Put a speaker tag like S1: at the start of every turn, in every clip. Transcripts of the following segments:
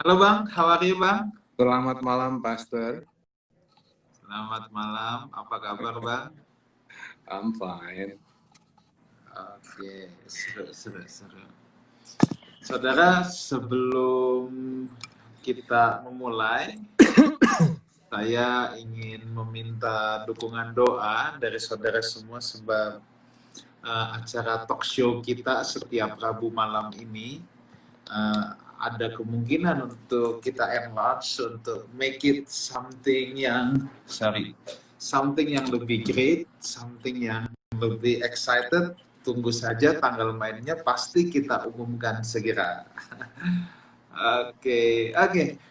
S1: Halo Bang, how are you Bang?
S2: Selamat malam, Pastor.
S1: Selamat malam, apa kabar Bang?
S2: I'm fine.
S1: Oke, seru. Saudara, sebelum kita memulai, saya ingin meminta dukungan doa dari saudara semua sebab acara talk show kita setiap Rabu malam ini ada kemungkinan untuk kita enlarge, untuk make it something yang lebih great, something yang lebih excited. Tunggu saja tanggal mainnya, pasti kita umumkan segera. Oke.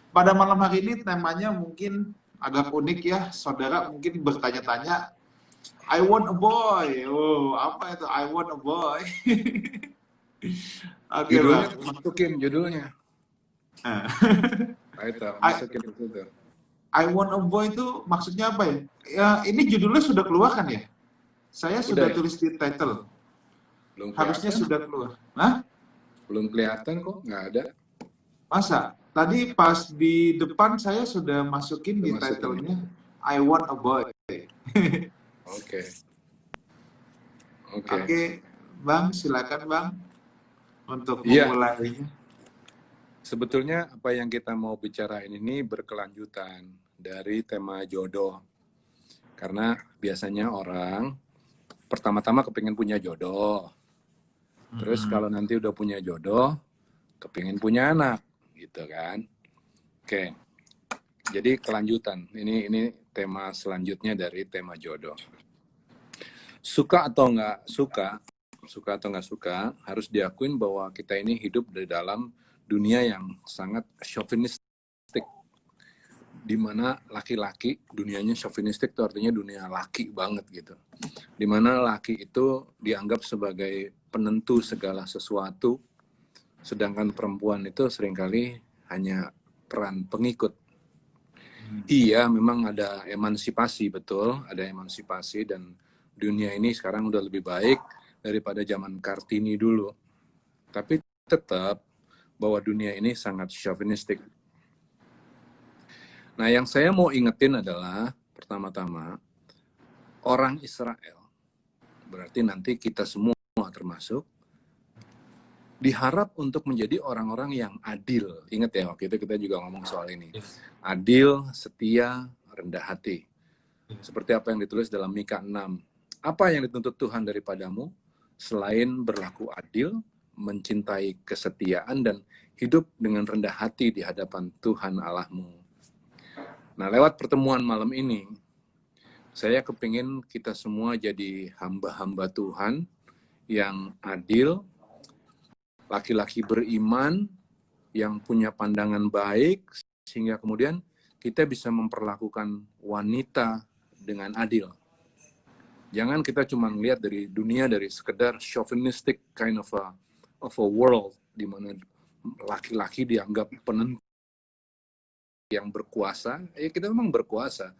S1: Pada malam hari ini temanya mungkin agak unik ya, saudara mungkin bertanya-tanya, I want a boy. Oh, apa itu I want a boy? Oke,
S2: Judulnya
S1: Bang.
S2: masukin judulnya. Masukin ke situ.
S1: I want a boy itu maksudnya apa ya? Ya, ini judulnya sudah keluar kan ya? Saya sudah
S2: ya?
S1: tulis di title.
S2: Belum
S1: Harusnya
S2: kelihatan.
S1: sudah keluar. Hah?
S2: Belum kelihatan kok, nggak ada.
S1: Masa? Tadi pas di depan saya sudah masukin di
S2: Masukin.
S1: title-nya I want a boy.
S2: Oke.
S1: Oke, Bang, silakan Bang untuk
S2: Iya.
S1: memulainya.
S2: Sebetulnya apa yang kita mau bicarain ini berkelanjutan dari tema jodoh. Karena biasanya orang pertama-tama kepingin punya jodoh. Terus kalau nanti udah punya jodoh, kepingin punya anak, gitu kan? Oke. Jadi kelanjutan. Ini tema selanjutnya dari tema jodoh. Suka atau nggak suka, harus diakuin bahwa kita ini hidup di dalam dunia yang sangat chauvinistik, di mana laki-laki dunianya chauvinistik itu artinya dunia laki banget gitu, di mana laki itu dianggap sebagai penentu segala sesuatu, sedangkan perempuan itu seringkali hanya peran pengikut. Iya, memang ada emansipasi, betul, ada emansipasi, dan dunia ini sekarang udah lebih baik daripada zaman Kartini dulu. Tapi tetap bahwa dunia ini sangat chauvinistik. Nah, yang saya mau ingetin adalah pertama-tama orang Israel, berarti nanti kita semua termasuk, diharap untuk menjadi orang-orang yang adil. Ingat ya, waktu itu kita juga ngomong soal ini. Adil, setia, rendah hati. Seperti apa yang ditulis dalam Mika 6. Apa yang dituntut Tuhan daripadamu? Selain berlaku adil, mencintai kesetiaan, dan hidup dengan rendah hati di hadapan Tuhan Allahmu. Nah, lewat pertemuan malam ini, saya kepingin kita semua jadi hamba-hamba Tuhan yang adil, laki-laki beriman, yang punya pandangan baik, sehingga kemudian kita bisa memperlakukan wanita dengan adil. Jangan kita cuma melihat dari dunia dari sekedar chauvinistic kind of a world, di mana laki-laki dianggap penentu yang berkuasa. Ya, kita memang berkuasa,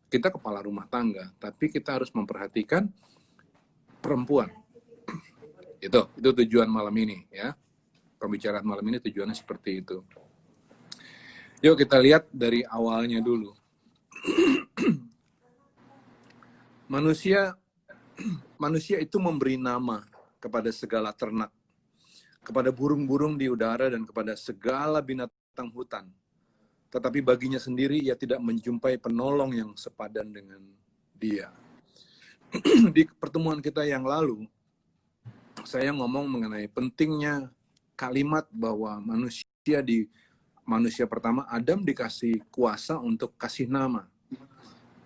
S2: kita kepala rumah tangga, tapi kita harus memperhatikan perempuan. Itu tujuan malam ini ya. Pembicaraan malam ini tujuannya seperti itu. Yuk kita lihat dari awalnya dulu. Manusia itu memberi nama kepada segala ternak, kepada burung-burung di udara, dan kepada segala binatang hutan. Tetapi baginya sendiri ia tidak menjumpai penolong yang sepadan dengan dia. Di pertemuan kita yang lalu, saya ngomong mengenai pentingnya kalimat bahwa manusia pertama, Adam, dikasih kuasa untuk kasih nama.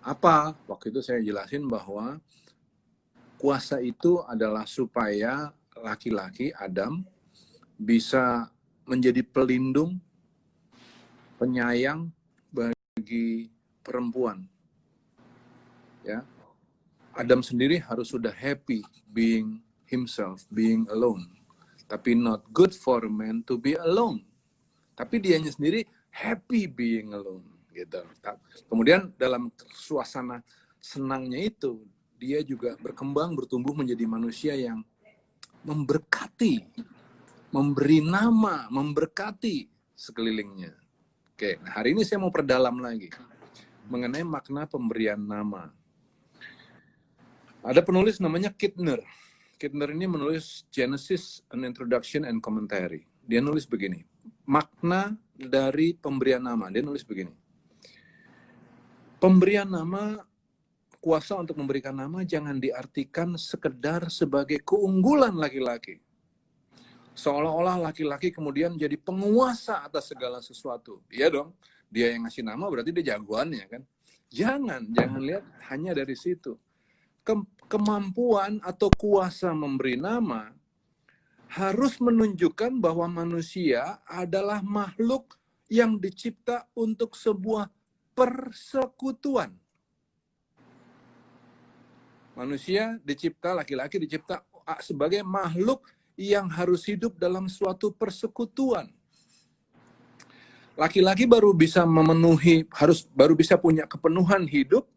S2: Apa? Waktu itu saya jelasin bahwa kuasa itu adalah supaya laki-laki, Adam, bisa menjadi pelindung, penyayang bagi perempuan. Ya, Adam sendiri harus sudah happy being himself, being alone. Tapi not good for a man to be alone. Tapi dianya sendiri happy being alone, gitu. Kemudian dalam suasana senangnya itu, dia juga berkembang, bertumbuh menjadi manusia yang memberkati, memberi nama, memberkati sekelilingnya. Oke, nah hari ini saya mau perdalam lagi mengenai makna pemberian nama. Ada penulis namanya Kidner. Kidner ini menulis Genesis, An Introduction and Commentary. Dia nulis begini, makna dari pemberian nama. Dia nulis begini, pemberian nama, kuasa untuk memberikan nama jangan diartikan sekedar sebagai keunggulan laki-laki. Seolah-olah laki-laki kemudian jadi penguasa atas segala sesuatu. Iya dong, dia yang ngasih nama berarti dia jagoannya kan. Jangan lihat hanya dari situ. Kemampuan atau kuasa memberi nama harus menunjukkan bahwa manusia adalah makhluk yang dicipta untuk sebuah persekutuan. Manusia dicipta, laki-laki dicipta sebagai makhluk yang harus hidup dalam suatu persekutuan. Laki-laki baru bisa memenuhi, baru bisa punya kepenuhan hidup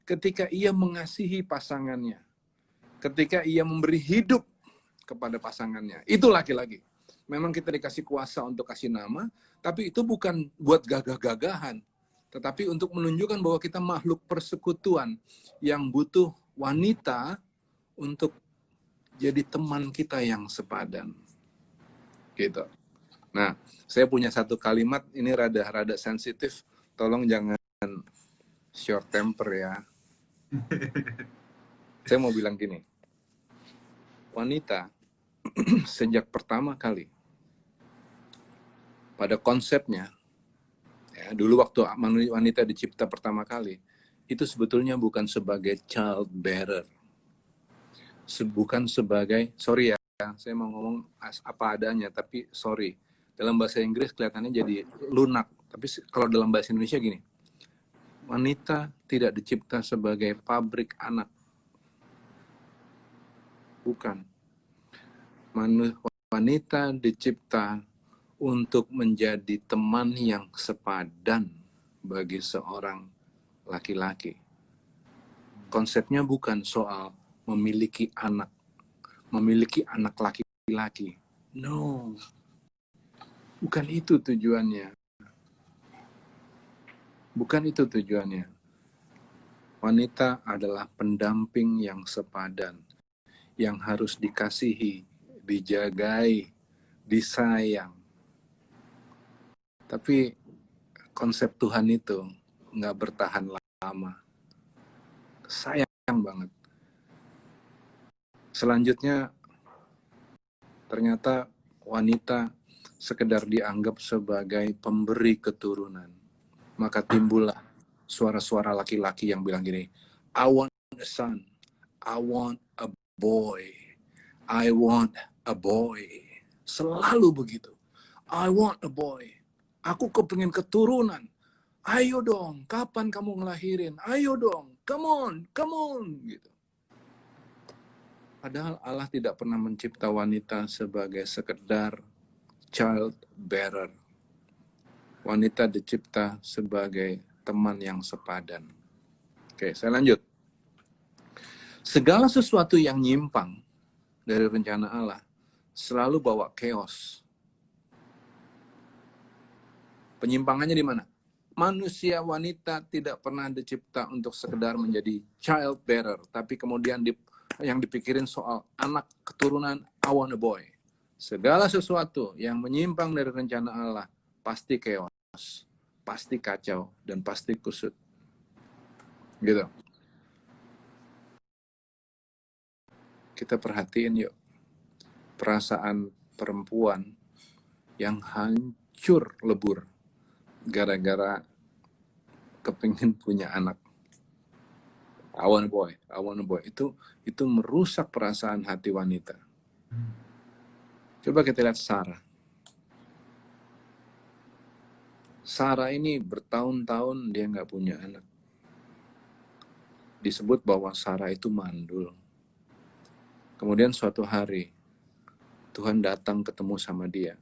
S2: ketika ia mengasihi pasangannya. Ketika ia memberi hidup kepada pasangannya. Itu laki-laki. Memang kita dikasih kuasa untuk kasih nama, tapi itu bukan buat gagah-gagahan. Tetapi untuk menunjukkan bahwa kita makhluk persekutuan yang butuh wanita untuk jadi teman kita yang sepadan. Gitu. Nah, saya punya satu kalimat, ini rada sensitif, tolong jangan short temper ya. Saya mau bilang gini, wanita sejak pertama kali, pada konsepnya, ya, dulu waktu wanita dicipta pertama kali, itu sebetulnya bukan sebagai child bearer. Bukan sebagai, sorry ya, saya mau ngomong apa adanya, tapi sorry. Dalam bahasa Inggris kelihatannya jadi lunak. Tapi kalau dalam bahasa Indonesia gini, wanita tidak dicipta sebagai pabrik anak. Bukan. Wanita dicipta untuk menjadi teman yang sepadan bagi seorang laki-laki. Konsepnya bukan soal memiliki anak laki-laki. No. Bukan itu tujuannya. Bukan itu tujuannya. Wanita adalah pendamping yang sepadan, yang harus dikasihi, dijagai, disayang. Tapi konsep Tuhan itu nggak bertahan lama. Sayang banget. Selanjutnya, ternyata wanita sekedar dianggap sebagai pemberi keturunan. Maka timbullah suara-suara laki-laki yang bilang gini, I want a son, I want a boy, I want a boy. Selalu begitu. I want a boy. Aku kepingin keturunan. Ayo dong, kapan kamu ngelahirin? Ayo dong, come on, gitu. Padahal Allah tidak pernah mencipta wanita sebagai sekedar child bearer. Wanita dicipta sebagai teman yang sepadan. Oke, saya lanjut. Segala sesuatu yang nyimpang dari rencana Allah selalu bawa chaos. Penyimpangannya di mana? Manusia wanita tidak pernah dicipta untuk sekedar menjadi child bearer, tapi kemudian yang dipikirin soal anak keturunan, I want a boy. Segala sesuatu yang menyimpang dari rencana Allah pasti chaos, pasti kacau, dan pasti kusut. Gitu. Kita perhatiin yuk, perasaan perempuan yang hancur lebur gara-gara kepingin punya anak. I want a boy. Itu merusak perasaan hati wanita. Coba kita lihat Sarah. Sarah ini bertahun-tahun dia nggak punya anak. Disebut bahwa Sarah itu mandul. Kemudian suatu hari, Tuhan datang ketemu sama dia.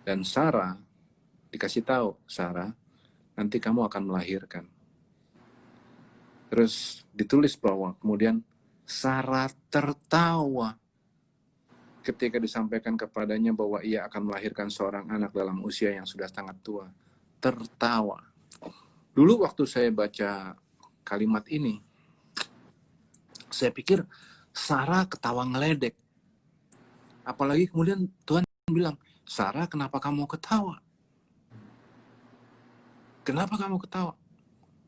S2: Dan Sarah dikasih tahu, Sarah, nanti kamu akan melahirkan. Terus ditulis bahwa kemudian Sarah tertawa ketika disampaikan kepadanya bahwa ia akan melahirkan seorang anak dalam usia yang sudah sangat tua. tertawa. Dulu waktu saya baca kalimat ini, saya pikir Sarah ketawa ngeledek. Apalagi kemudian Tuhan bilang, Sarah kenapa kamu ketawa? Kenapa kamu ketawa?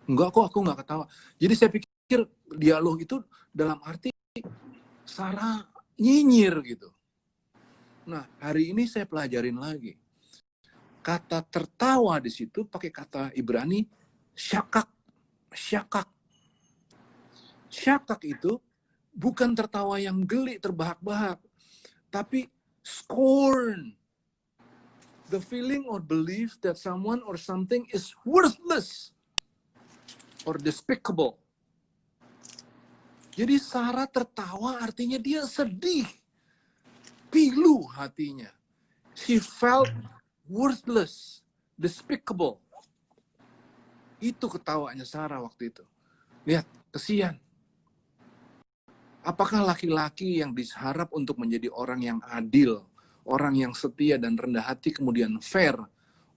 S2: Enggak kok, aku enggak ketawa. Jadi saya pikir dialog itu dalam arti Sarah nyinyir gitu. Nah, hari ini saya pelajarin lagi. Kata tertawa di situ pakai kata Ibrani syakak. Syakak. Syakak itu bukan tertawa yang geli, terbahak-bahak, tapi scorn. The feeling or belief that someone or something is worthless or despicable. Jadi Sarah tertawa artinya dia sedih. Pilu hatinya. She felt worthless, despicable. Itu ketawanya Sarah waktu itu. Lihat, kesian. Apakah laki-laki yang diharap untuk menjadi orang yang adil, orang yang setia dan rendah hati kemudian fair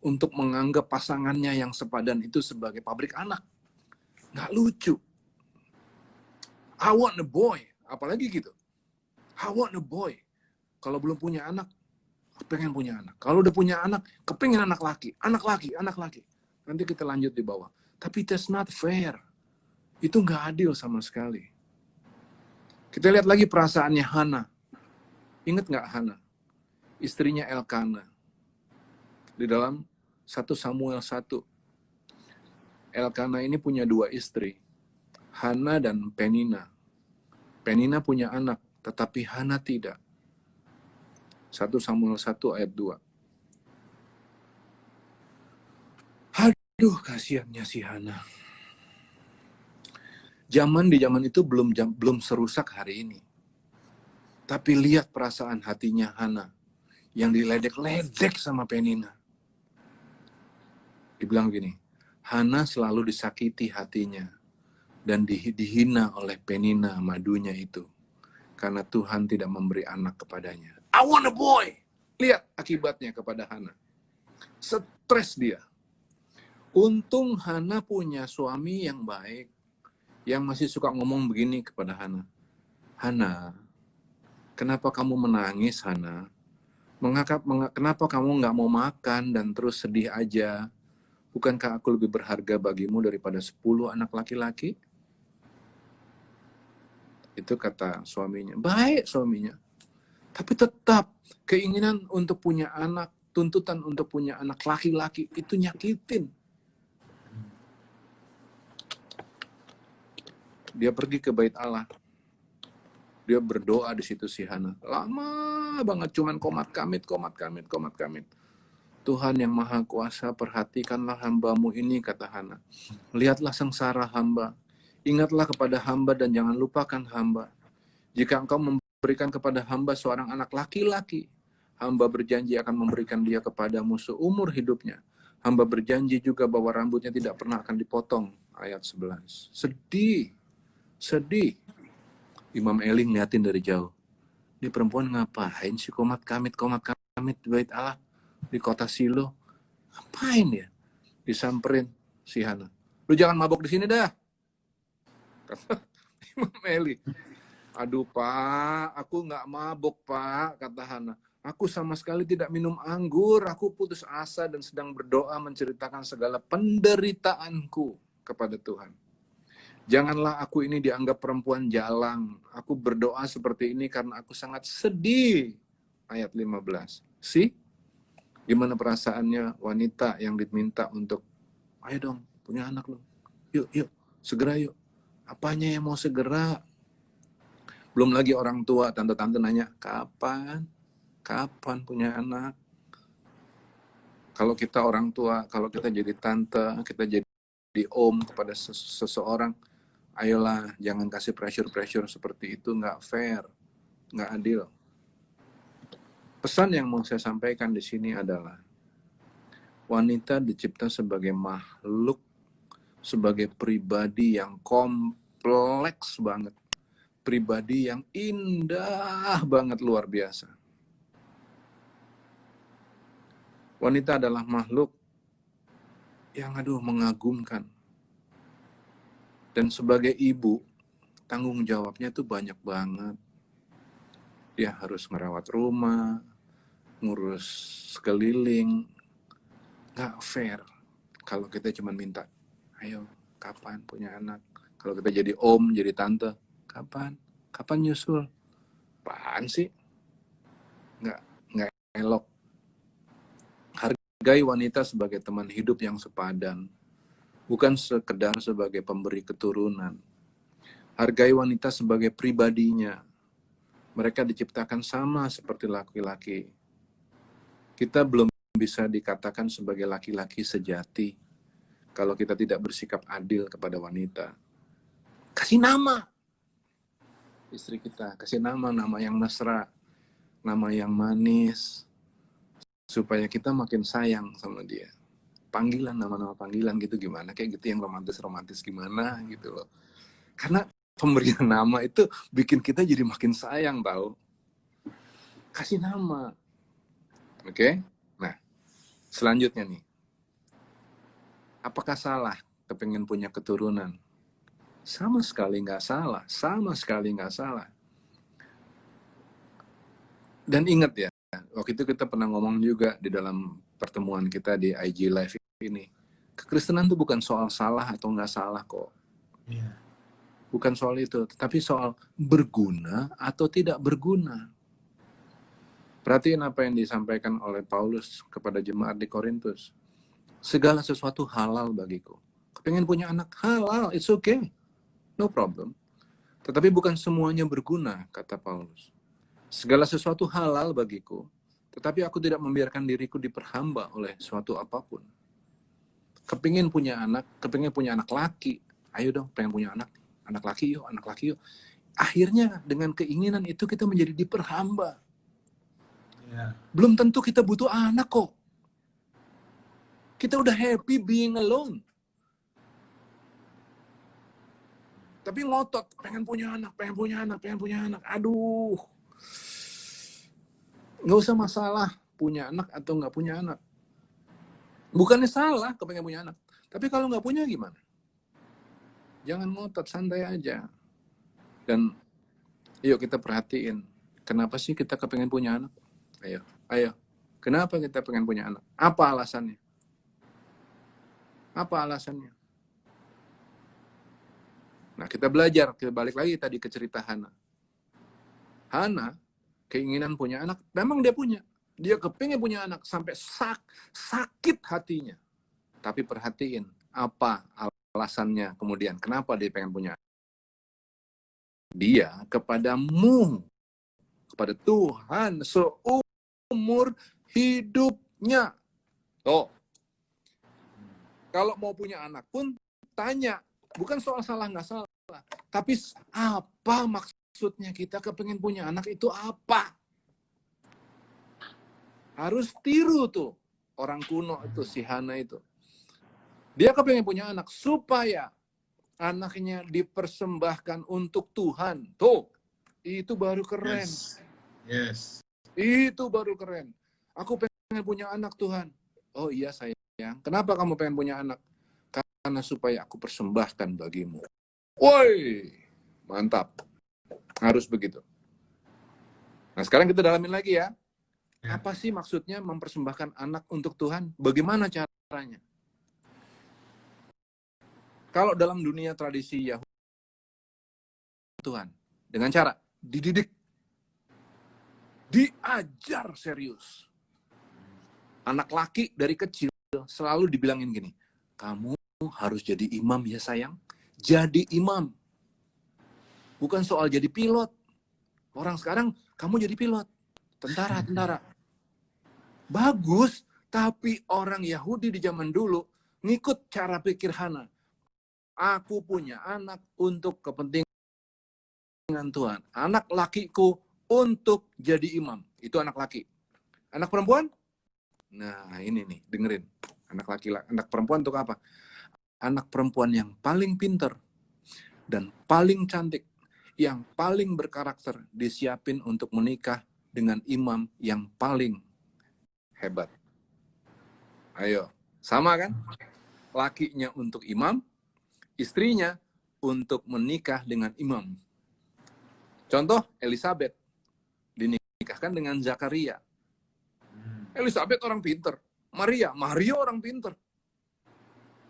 S2: untuk menganggap pasangannya yang sepadan itu sebagai pabrik anak? Nggak lucu. I want a boy. Apalagi gitu. I want a boy. Kalau belum punya anak, pengen punya anak. Kalau udah punya anak, kepengen anak laki. Anak laki, anak laki. Nanti kita lanjut di bawah. Tapi that's not fair. Itu nggak adil sama sekali. Kita lihat lagi perasaannya Hana. Ingat nggak Hana? Istrinya Elkana. Di dalam 1 Samuel 1. Elkana ini punya 2 istri. Hana dan Penina. Penina punya anak, tetapi Hana tidak. 1 Samuel 1 ayat 2. Aduh, kasihannya si Hana. Di zaman itu belum serusak hari ini. Tapi lihat perasaan hatinya Hana yang diledek-ledek sama Penina. Dibilang gini, Hana selalu disakiti hatinya dan dihina oleh Penina madunya itu karena Tuhan tidak memberi anak kepadanya. I want a boy. Lihat akibatnya kepada Hana. Stres dia. Untung Hana punya suami yang baik, yang masih suka ngomong begini kepada Hana. Hana, kenapa kamu menangis, Hana? Kenapa kamu nggak mau makan dan terus sedih aja? Bukankah aku lebih berharga bagimu daripada 10 anak laki-laki? Itu kata suaminya. Baik suaminya. Tapi tetap keinginan untuk punya anak, tuntutan untuk punya anak laki-laki itu nyakitin. Dia pergi ke bait Allah. Dia berdoa di situ si Hana. Lama banget cuman komat kamit. Tuhan yang Maha Kuasa, perhatikanlah hambamu ini, kata Hana. Lihatlah sengsara hamba. Ingatlah kepada hamba dan jangan lupakan hamba. Jika engkau memberikan kepada hamba seorang anak laki-laki, hamba berjanji akan memberikan dia kepadamu seumur hidupnya. Hamba berjanji juga bahwa rambutnya tidak pernah akan dipotong. Ayat 11. Sedih. Imam Eli ngeliatin dari jauh. Ini perempuan ngapain sih komat kamit di bait Allah di kota Silo? Ngapain ya? Disamperin si Hana. Lu jangan mabok di sini dah. Kata Imam Eli. Aduh Pak, aku nggak mabok Pak, kata Hana. Aku sama sekali tidak minum anggur. Aku putus asa dan sedang berdoa menceritakan segala penderitaanku kepada Tuhan. Janganlah aku ini dianggap perempuan jalang. Aku berdoa seperti ini karena aku sangat sedih. Ayat 15. Gimana perasaannya wanita yang diminta untuk, ayo dong, punya anak lo. Yuk, segera yuk. Apanya yang mau segera? Belum lagi orang tua, tante-tante nanya, kapan punya anak? Kalau kita orang tua, kalau kita jadi tante, kita jadi om kepada seseorang, ayolah, jangan kasih pressure seperti itu, nggak fair, nggak adil. Pesan yang mau saya sampaikan di sini adalah, wanita dicipta sebagai makhluk, sebagai pribadi yang kompleks banget, pribadi yang indah banget, luar biasa. Wanita adalah makhluk yang mengagumkan. Dan sebagai ibu, tanggung jawabnya tuh banyak banget. Dia harus merawat rumah, ngurus sekeliling. Nggak fair kalau kita cuma minta, ayo kapan punya anak. Kalau kita jadi om, jadi tante, kapan nyusul. Apaan sih? Nggak elok. Hargai wanita sebagai teman hidup yang sepadan, bukan sekedar sebagai pemberi keturunan. Hargai wanita sebagai pribadinya. Mereka diciptakan sama seperti laki-laki. Kita belum bisa dikatakan sebagai laki-laki sejati kalau kita tidak bersikap adil kepada wanita. Kasih nama istri kita, kasih nama yang mesra, nama yang manis, supaya kita makin sayang sama dia. Panggilan, nama-nama panggilan gitu gimana, kayak gitu yang romantis-romantis gimana gitu loh. Karena pemberian nama itu bikin kita jadi makin sayang tahu. Kasih nama. Oke? Nah, selanjutnya nih. Apakah salah kepengen punya keturunan? Sama sekali nggak salah. Sama sekali nggak salah. Dan ingat ya, waktu itu kita pernah ngomong juga di dalam pertemuan kita di IG Live ini. Kekristenan itu bukan soal salah atau nggak salah kok.
S3: Iya.
S2: Bukan soal itu, tetapi soal berguna atau tidak berguna. Perhatiin apa yang disampaikan oleh Paulus kepada jemaat di Korintus. Segala sesuatu halal bagiku. Kepengen punya anak, halal, it's okay. No problem. Tetapi bukan semuanya berguna, kata Paulus. Segala sesuatu halal bagiku, tetapi aku tidak membiarkan diriku diperhamba oleh suatu apapun. Kepingin punya anak laki. Ayo dong, pengen punya anak laki yuk. Akhirnya dengan keinginan itu kita menjadi diperhamba.
S3: Ya.
S2: Belum tentu kita butuh anak kok. Kita udah happy being alone. Tapi ngotot, pengen punya anak. Aduh. Nggak usah masalah punya anak atau nggak punya anak. Bukannya salah kepengen punya anak. Tapi kalau nggak punya gimana? Jangan ngotot, santai aja. Dan yuk kita perhatiin. Kenapa sih kita kepengen punya anak? Ayo. Kenapa kita pengen punya anak? Apa alasannya? Nah, kita belajar. Kita balik lagi tadi ke cerita Hana. Hana keinginan punya anak, memang dia punya. Dia kepingin punya anak sampai sakit hatinya. Tapi perhatiin, apa alasannya kemudian? Kenapa dia pengen punya anak? Dia kepadamu, kepada Tuhan seumur hidupnya. Kalau mau punya anak pun tanya, bukan soal salah nggak salah, tapi apa maksudnya kita kepengen punya anak itu apa? Harus tiru tuh orang kuno itu, si Hana itu. Dia kepengen punya anak supaya anaknya dipersembahkan untuk Tuhan. Tuh, itu baru keren.
S3: Yes.
S2: Itu baru keren. Aku pengen punya anak Tuhan. Oh iya sayang. Kenapa kamu pengen punya anak? Karena supaya aku persembahkan bagimu. Woi, mantap. Harus begitu. Nah sekarang kita dalamin lagi ya. Apa sih maksudnya mempersembahkan anak untuk Tuhan? Bagaimana caranya? Kalau dalam dunia tradisi Yahudi, Tuhan, dengan cara dididik, diajar serius. Anak laki dari kecil selalu dibilangin gini, kamu harus jadi imam ya sayang. Jadi imam. Bukan soal jadi pilot. Orang sekarang, kamu jadi pilot. Tentara. Bagus, tapi orang Yahudi di zaman dulu ngikut cara pikir Hana. Aku punya anak untuk kepentingan Tuhan. Anak lakiku untuk jadi imam. Itu anak laki. Anak perempuan? Nah, ini nih, dengerin. Anak perempuan untuk apa? Anak perempuan yang paling pinter dan paling cantik, yang paling berkarakter, disiapin untuk menikah dengan imam yang paling hebat. Ayo, sama kan? lakinya untuk imam, istrinya untuk menikah dengan imam. Contoh, Elizabeth dinikahkan dengan Zakaria. Elizabeth orang pinter. Maria orang pinter.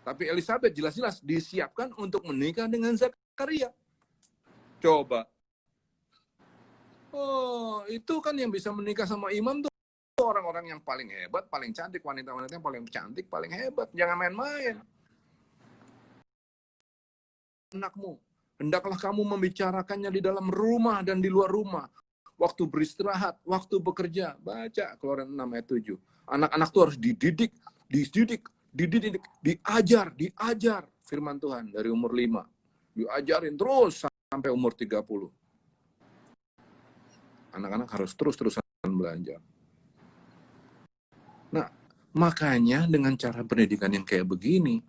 S2: Tapi Elizabeth jelas-jelas disiapkan untuk menikah dengan Zakaria. Coba. Oh, itu kan yang bisa menikah sama imam tuh orang-orang yang paling hebat, paling cantik, wanita-wanita yang paling cantik, paling hebat. Jangan main-main. Anakmu, hendaklah kamu membicarakannya di dalam rumah dan di luar rumah. Waktu beristirahat, waktu bekerja. Baca Keluaran 6 ayat 7. Anak-anak tuh harus dididik, diajar firman Tuhan dari umur 5. Diajarin terus sampai umur 30. Anak-anak harus terus-terusan belajar. Nah, makanya dengan cara pendidikan yang kayak begini,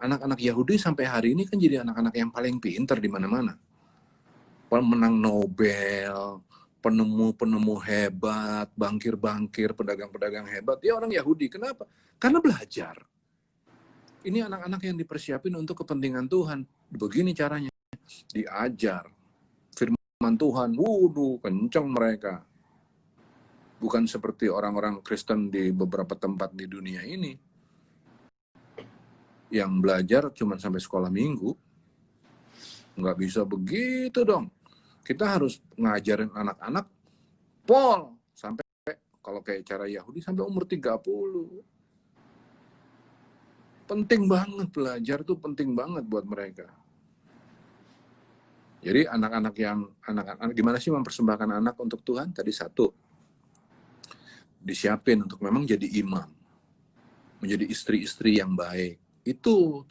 S2: anak-anak Yahudi sampai hari ini kan jadi anak-anak yang paling pintar di mana-mana. Pemenang Nobel, penemu-penemu hebat, bankir-bankir, pedagang-pedagang hebat, dia orang Yahudi. Kenapa? Karena belajar. Ini anak-anak yang dipersiapin untuk kepentingan Tuhan. Begini caranya. Diajar. Firman Tuhan, wuduh, kenceng mereka. Bukan seperti orang-orang Kristen di beberapa tempat di dunia ini. Yang belajar cuma sampai sekolah minggu. Nggak bisa begitu dong. Kita harus ngajarin anak-anak pol sampai, kalau kayak cara Yahudi, sampai umur 30. Penting banget belajar tuh, penting banget buat mereka. Jadi anak-anak gimana sih mempersembahkan anak untuk Tuhan? Tadi satu, disiapin untuk memang jadi imam, menjadi istri-istri yang baik. Itu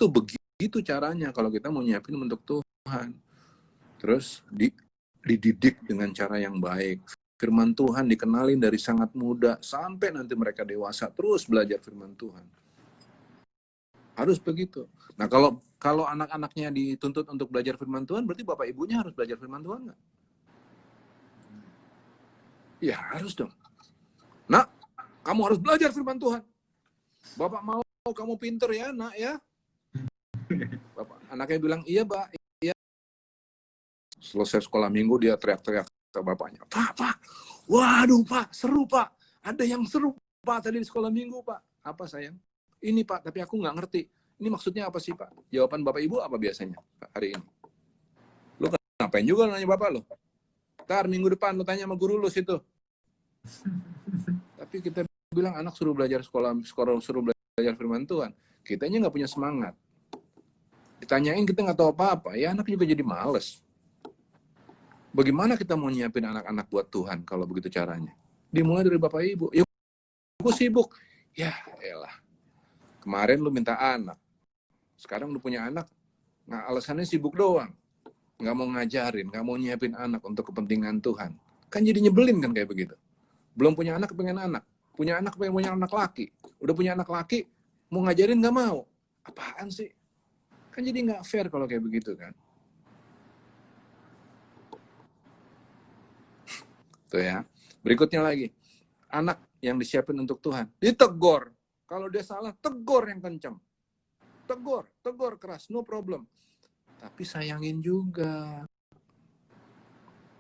S2: begitu caranya kalau kita mau nyiapin untuk Tuhan. Terus dididik dengan cara yang baik. Firman Tuhan dikenalin dari sangat muda sampai nanti mereka dewasa, terus belajar firman Tuhan. Harus begitu. Nah, kalau anak-anaknya dituntut untuk belajar firman Tuhan, berarti bapak ibunya harus belajar firman Tuhan nggak? Ya harus dong. Nah, kamu harus belajar firman Tuhan. Bapak mau kamu pinter ya, nak ya. Anaknya bilang, iya, Pak. Iya. Selesai sekolah minggu, dia teriak-teriak ke bapaknya. Pak, waduh, Pak, seru, Pak. Ada yang seru, Pak, tadi di sekolah minggu, Pak. Apa, sayang? Ini, Pak, tapi aku nggak ngerti. Ini maksudnya apa sih, Pak? Jawaban Bapak Ibu apa biasanya, Pak, hari ini? Lu ngapain juga nanya Bapak lo? Ntar minggu depan lu tanya sama guru lu situ. Tapi kita bilang anak suruh belajar suruh belajar firman Tuhan. Kitanya nggak punya semangat. Ditanyain kita nggak tahu apa-apa, ya anak juga jadi males. Bagaimana kita mau nyiapin anak-anak buat Tuhan kalau begitu caranya? Dimulai dari Bapak Ibu. Ya, aku sibuk. Ya elah. Kemarin lu minta anak. Sekarang lu punya anak. Nah, alasannya sibuk doang. Nggak mau ngajarin, nggak mau nyiapin anak untuk kepentingan Tuhan. Kan jadi nyebelin kan kayak begitu. Belum punya anak, pengen anak. Punya anak, pengen punya anak laki. Udah punya anak laki, mau ngajarin nggak mau. Apaan sih? Kan jadi nggak fair kalau kayak begitu kan. Tuh ya. Berikutnya lagi. Anak yang disiapin untuk Tuhan. Ditegur. Kalau dia salah, tegur yang kencang. Tegur keras, no problem. Tapi sayangin juga.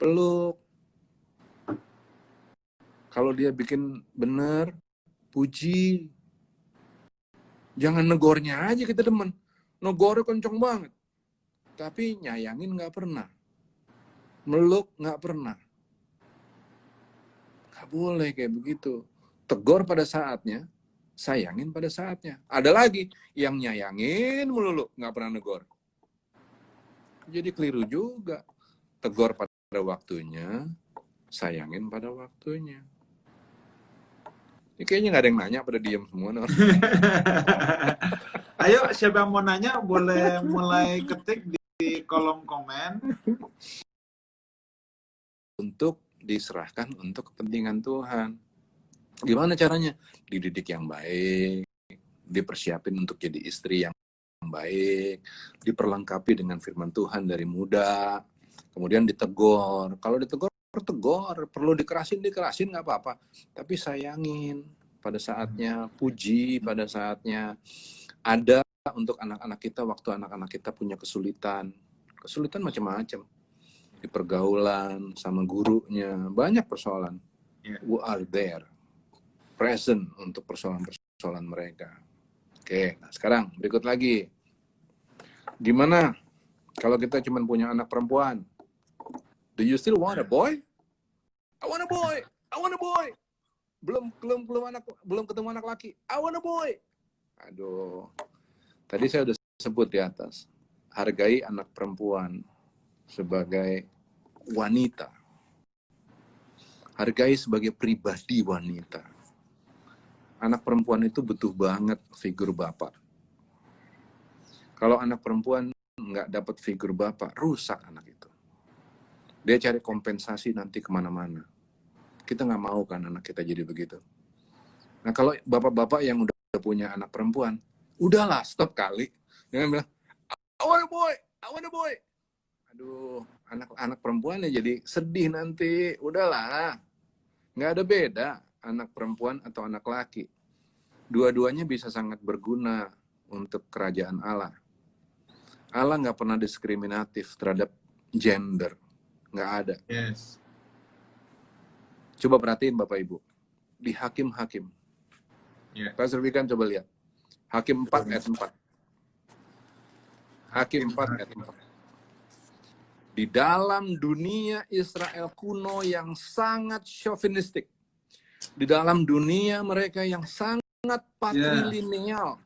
S2: Peluk. Kalau dia bikin benar, puji. Jangan negornya aja kita demen. Negornya kenceng banget. Tapi nyayangin nggak pernah. Meluk nggak pernah. Nggak boleh kayak begitu. Tegur pada saatnya, sayangin pada saatnya. Ada lagi yang nyayangin melulu, nggak pernah negor. Jadi keliru juga. Tegur pada waktunya, sayangin pada waktunya. Ini kayaknya nggak ada yang nanya, pada diam semua.
S1: Ayo, siapa yang mau nanya boleh mulai ketik di kolom komen.
S2: Untuk diserahkan untuk kepentingan Tuhan. Gimana caranya? Dididik yang baik, dipersiapin untuk jadi istri yang baik, diperlengkapi dengan firman Tuhan dari muda, kemudian ditegur. Kalau ditegur, tegur. Perlu dikerasin nggak apa-apa. Tapi sayangin pada saatnya, puji pada saatnya. Ada untuk anak-anak kita waktu anak-anak kita punya kesulitan macam-macam di pergaulan sama gurunya, banyak persoalan.
S3: Yeah.
S2: We are there, present untuk persoalan-persoalan mereka. Oke, nah sekarang berikut lagi. Gimana kalau kita cuma punya anak perempuan? Do you still want a boy? I want a boy. I want a boy. Belum ketemu anak laki. I want a boy. Aduh. Tadi saya udah sebut di atas. Hargai anak perempuan sebagai wanita. Hargai sebagai pribadi wanita. Anak perempuan itu butuh banget figur bapak. Kalau anak perempuan nggak dapat figur bapak, rusak anak itu. Dia cari kompensasi nanti kemana-mana. Kita nggak mau kan anak kita jadi begitu. Nah kalau bapak-bapak yang udah punya anak perempuan, udahlah stop kali. Jangan bilang, I want a boy, I want a boy. Aduh, anak perempuannya jadi sedih nanti. Udahlah, nggak ada beda anak perempuan atau anak laki. Dua-duanya bisa sangat berguna untuk kerajaan Allah. Allah nggak pernah diskriminatif terhadap gender. Nggak ada.
S3: Yes.
S2: Coba perhatiin Bapak Ibu. Di Hakim-Hakim.
S3: Yeah.
S2: Pastor Wikan coba lihat. Hakim 4 ayat 4. Hakim 4 ayat 4. Di dalam dunia Israel kuno yang sangat chauvinistik. Di dalam dunia mereka yang sangat patrilineal.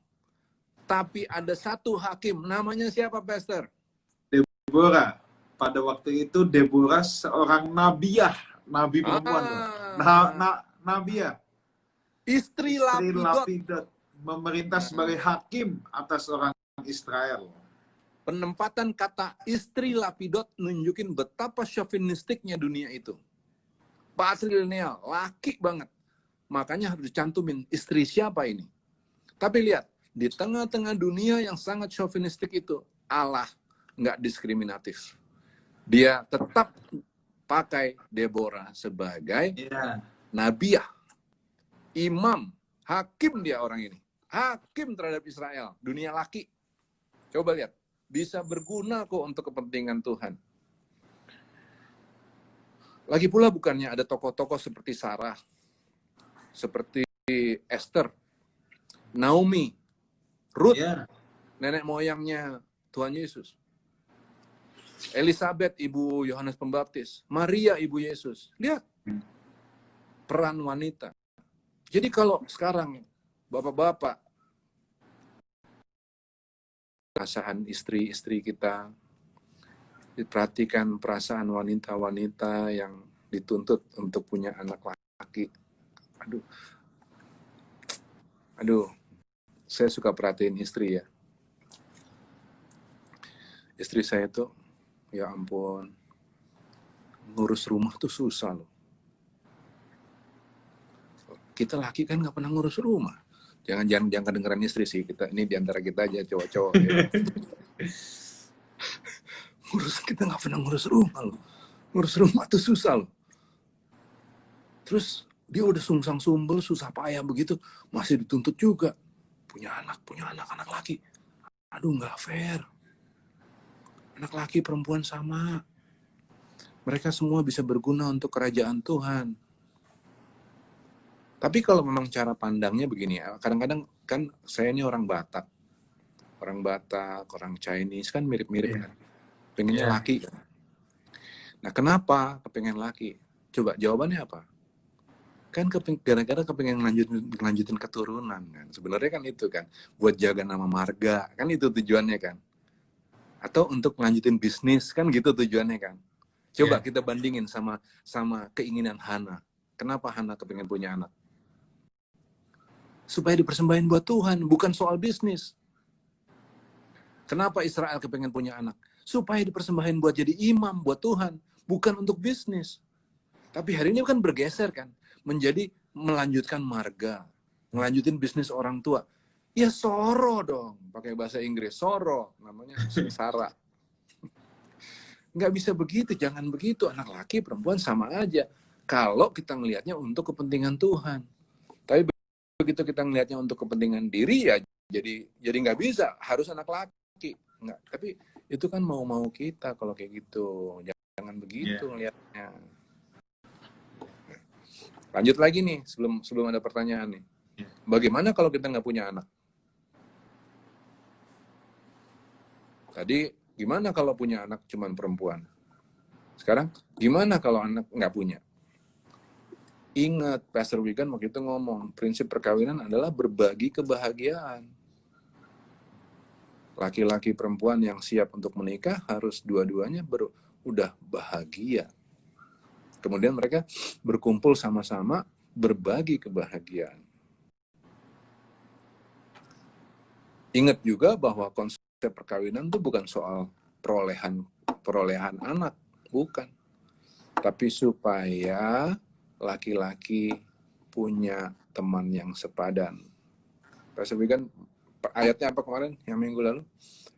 S2: Tapi ada satu hakim. Namanya siapa, Pastor?
S1: Deborah. Pada waktu itu Deborah seorang nabiah. Nabi perempuan. Nabiah.
S2: Istri Lapidot.
S1: Memerintah sebagai hakim atas orang Israel.
S2: Penempatan kata istri Lapidot nunjukin betapa chauvinistiknya dunia itu. Patrilineal, laki banget. Makanya harus dicantumin istri siapa ini. Tapi lihat, di tengah-tengah dunia yang sangat chauvinistik itu, Allah nggak diskriminatif. Dia tetap pakai Deborah sebagai nabiah, imam, hakim dia orang ini. Hakim terhadap Israel, dunia laki. Coba lihat, bisa berguna kok untuk kepentingan Tuhan. Lagi pula bukannya ada tokoh-tokoh seperti Sarah, seperti Esther, Naomi, Ruth, nenek moyangnya Tuhan Yesus. Elizabeth, ibu Yohanes Pembaptis. Maria, ibu Yesus. Lihat, peran wanita. Jadi kalau sekarang, bapak-bapak, perasaan istri-istri kita, diperhatikan perasaan wanita-wanita yang dituntut untuk punya anak laki. Aduh, saya suka perhatiin istri ya. Istri saya tuh, ya ampun, ngurus rumah tuh susah loh. Kita laki kan nggak pernah ngurus rumah. Jangan kedengeran istri sih. Kita ini diantara kita aja cowok-cowok. Ya. Kita nggak pernah ngurus rumah loh. Ngurus rumah tuh susah loh. Terus dia udah sungsang sumbel, susah payah begitu, masih dituntut juga. Punya anak laki. Aduh, nggak fair. Anak laki perempuan sama. Mereka semua bisa berguna untuk kerajaan Tuhan. Tapi kalau memang cara pandangnya begini ya, kadang-kadang kan saya ini orang Batak, orang Chinese kan mirip-mirip kan. Pengennya laki kan. Nah kenapa kepengen laki? Coba jawabannya apa? Kan gara-gara kepengen ngelanjutin keturunan kan. Sebenarnya kan itu kan, buat jaga nama marga, kan itu tujuannya kan. Atau untuk ngelanjutin bisnis, kan gitu tujuannya kan. Coba kita bandingin sama keinginan Hana. Kenapa Hana kepengen punya anak? Supaya dipersembahin buat Tuhan, bukan soal bisnis. Kenapa Israel kepengen punya anak? Supaya dipersembahin buat jadi imam buat Tuhan, bukan untuk bisnis. Tapi hari ini kan bergeser kan, menjadi melanjutkan marga, melanjutin bisnis orang tua. Ya soro dong, pakai bahasa Inggris, soro, namanya sengsara. Nggak bisa begitu, jangan begitu. Anak laki, perempuan sama aja. Kalau kita ngelihatnya untuk kepentingan Tuhan. Tapi begitu kita ngelihatnya untuk kepentingan diri, ya jadi nggak bisa, harus anak laki. Nggak, tapi itu kan mau kita kalau kayak gitu. Jangan begitu ngelihatnya. Lanjut lagi nih, sebelum ada pertanyaan nih. Bagaimana kalau kita nggak punya anak? Tadi gimana kalau punya anak cuman perempuan? Sekarang gimana kalau anak nggak punya? Ingat, Pastor Wigan waktu itu ngomong, prinsip perkawinan adalah berbagi kebahagiaan. Laki-laki perempuan yang siap untuk menikah harus dua-duanya udah bahagia. Kemudian mereka berkumpul sama-sama berbagi kebahagiaan. Ingat juga bahwa konsep perkawinan itu bukan soal perolehan anak, bukan. Tapi supaya laki-laki punya teman yang sepadan. Pastor Wigan, ayatnya apa kemarin yang minggu lalu?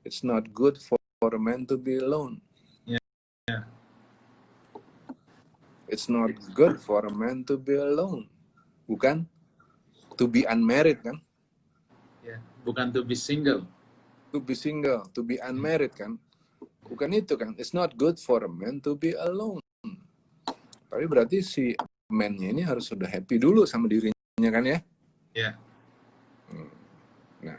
S2: It's not good for a man to be alone. It's not good for a man to be alone. Bukan to be unmarried kan?
S3: Bukan to be single.
S2: To be single, to be unmarried kan? Bukan itu kan? It's not good for a man to be alone. Tapi berarti si man-nya ini harus sudah happy dulu sama dirinya kan ya?
S3: Ya.
S2: Nah,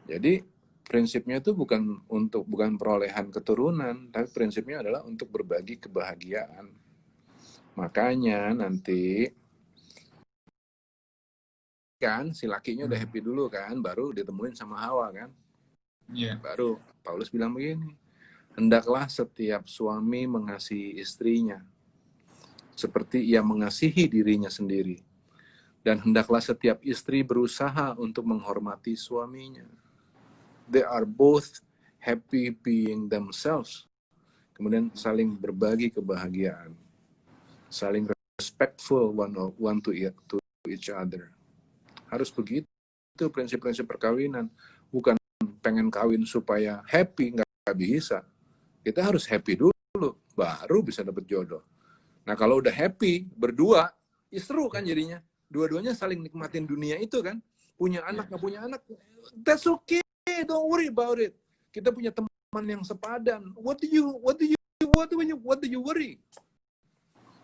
S2: jadi prinsipnya itu bukan perolehan keturunan, tapi prinsipnya adalah untuk berbagi kebahagiaan. Makanya nanti kan si lakinya udah happy dulu kan, baru ditemuin sama Hawa kan. Baru Paulus bilang begini, hendaklah setiap suami mengasihi istrinya seperti ia mengasihi dirinya sendiri, dan hendaklah setiap istri berusaha untuk menghormati suaminya. They are both happy being themselves. Kemudian saling berbagi kebahagiaan, saling respectful one to each other. Harus begitu prinsip-prinsip perkawinan. Bukan pengen kawin supaya happy, nggak bisa. Kita harus happy dulu, baru bisa dapat jodoh. Nah kalau udah happy berdua, ya seru kan jadinya. Dua-duanya saling nikmatin dunia itu kan. Punya anak nggak punya anak, that's okay, don't worry about it. Kita punya teman yang sepadan. What do you worry?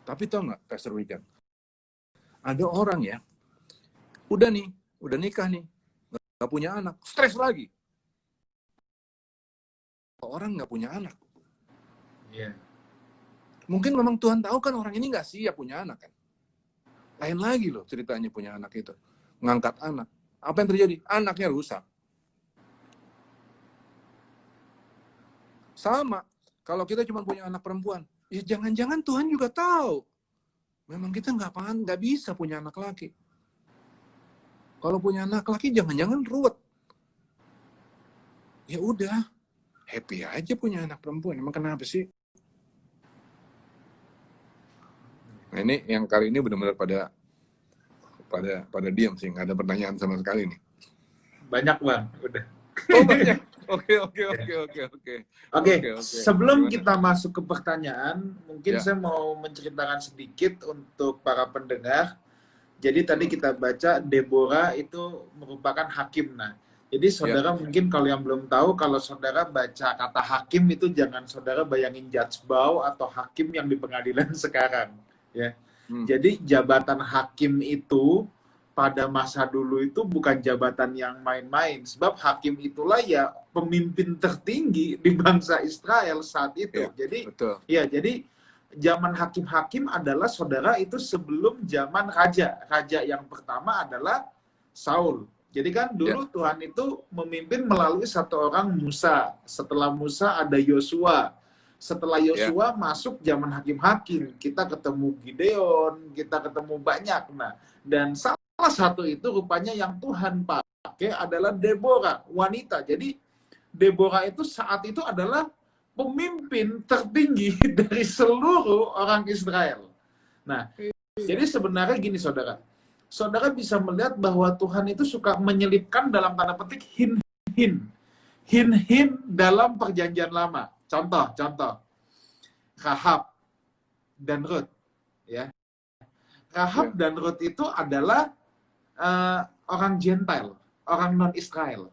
S2: Tapi tau nggak, Pastor Wigan? Ada orang ya, udah nikah nih, nggak punya anak, stres lagi. Orang nggak punya anak. Mungkin memang Tuhan tahu kan orang ini nggak siap punya anak kan. Lain lagi loh ceritanya punya anak itu. Ngangkat anak. Apa yang terjadi? Anaknya rusak. Sama. Kalau kita cuma punya anak perempuan, ya jangan-jangan Tuhan juga tahu. Memang kita nggak bisa punya anak laki. Kalau punya anak laki, jangan-jangan ruwet. Ya udah, happy aja punya anak perempuan. Emang kenapa sih? Nah ini yang kali ini benar-benar pada diam sih, nggak ada pertanyaan sama sekali nih.
S3: Banyak Bang, udah.
S2: Oh banyak. Oke.
S3: Sebelum kita masuk ke pertanyaan, mungkin
S2: Ya.
S3: saya mau menceritakan sedikit untuk para pendengar. Jadi tadi kita baca Deborah itu merupakan hakim. Nah, jadi saudara mungkin kalau yang belum tahu, kalau saudara baca kata hakim itu jangan saudara bayangin judge bow atau hakim yang di pengadilan sekarang. Ya. Jadi jabatan hakim itu pada masa dulu itu bukan jabatan yang main-main, sebab hakim itulah ya pemimpin tertinggi di bangsa Israel saat itu. Jadi zaman hakim-hakim adalah saudara itu sebelum zaman raja. Raja yang pertama adalah Saul. Jadi kan dulu Tuhan itu memimpin melalui satu orang Musa. Setelah Musa ada Yosua. Setelah Yosua masuk zaman hakim-hakim, kita ketemu Gideon, kita ketemu banyak. Nah, dan salah satu itu rupanya yang Tuhan pakai adalah Deborah, wanita. Jadi Deborah itu saat itu adalah pemimpin tertinggi dari seluruh orang Israel. Nah, jadi sebenarnya gini saudara. Saudara bisa melihat bahwa Tuhan itu suka menyelipkan dalam tanda petik hin-hin. Hin-hin dalam perjanjian lama. Contoh. Rahab dan Ruth. Ya. Rahab dan Ruth itu adalah orang Gentile. orang non-Israel.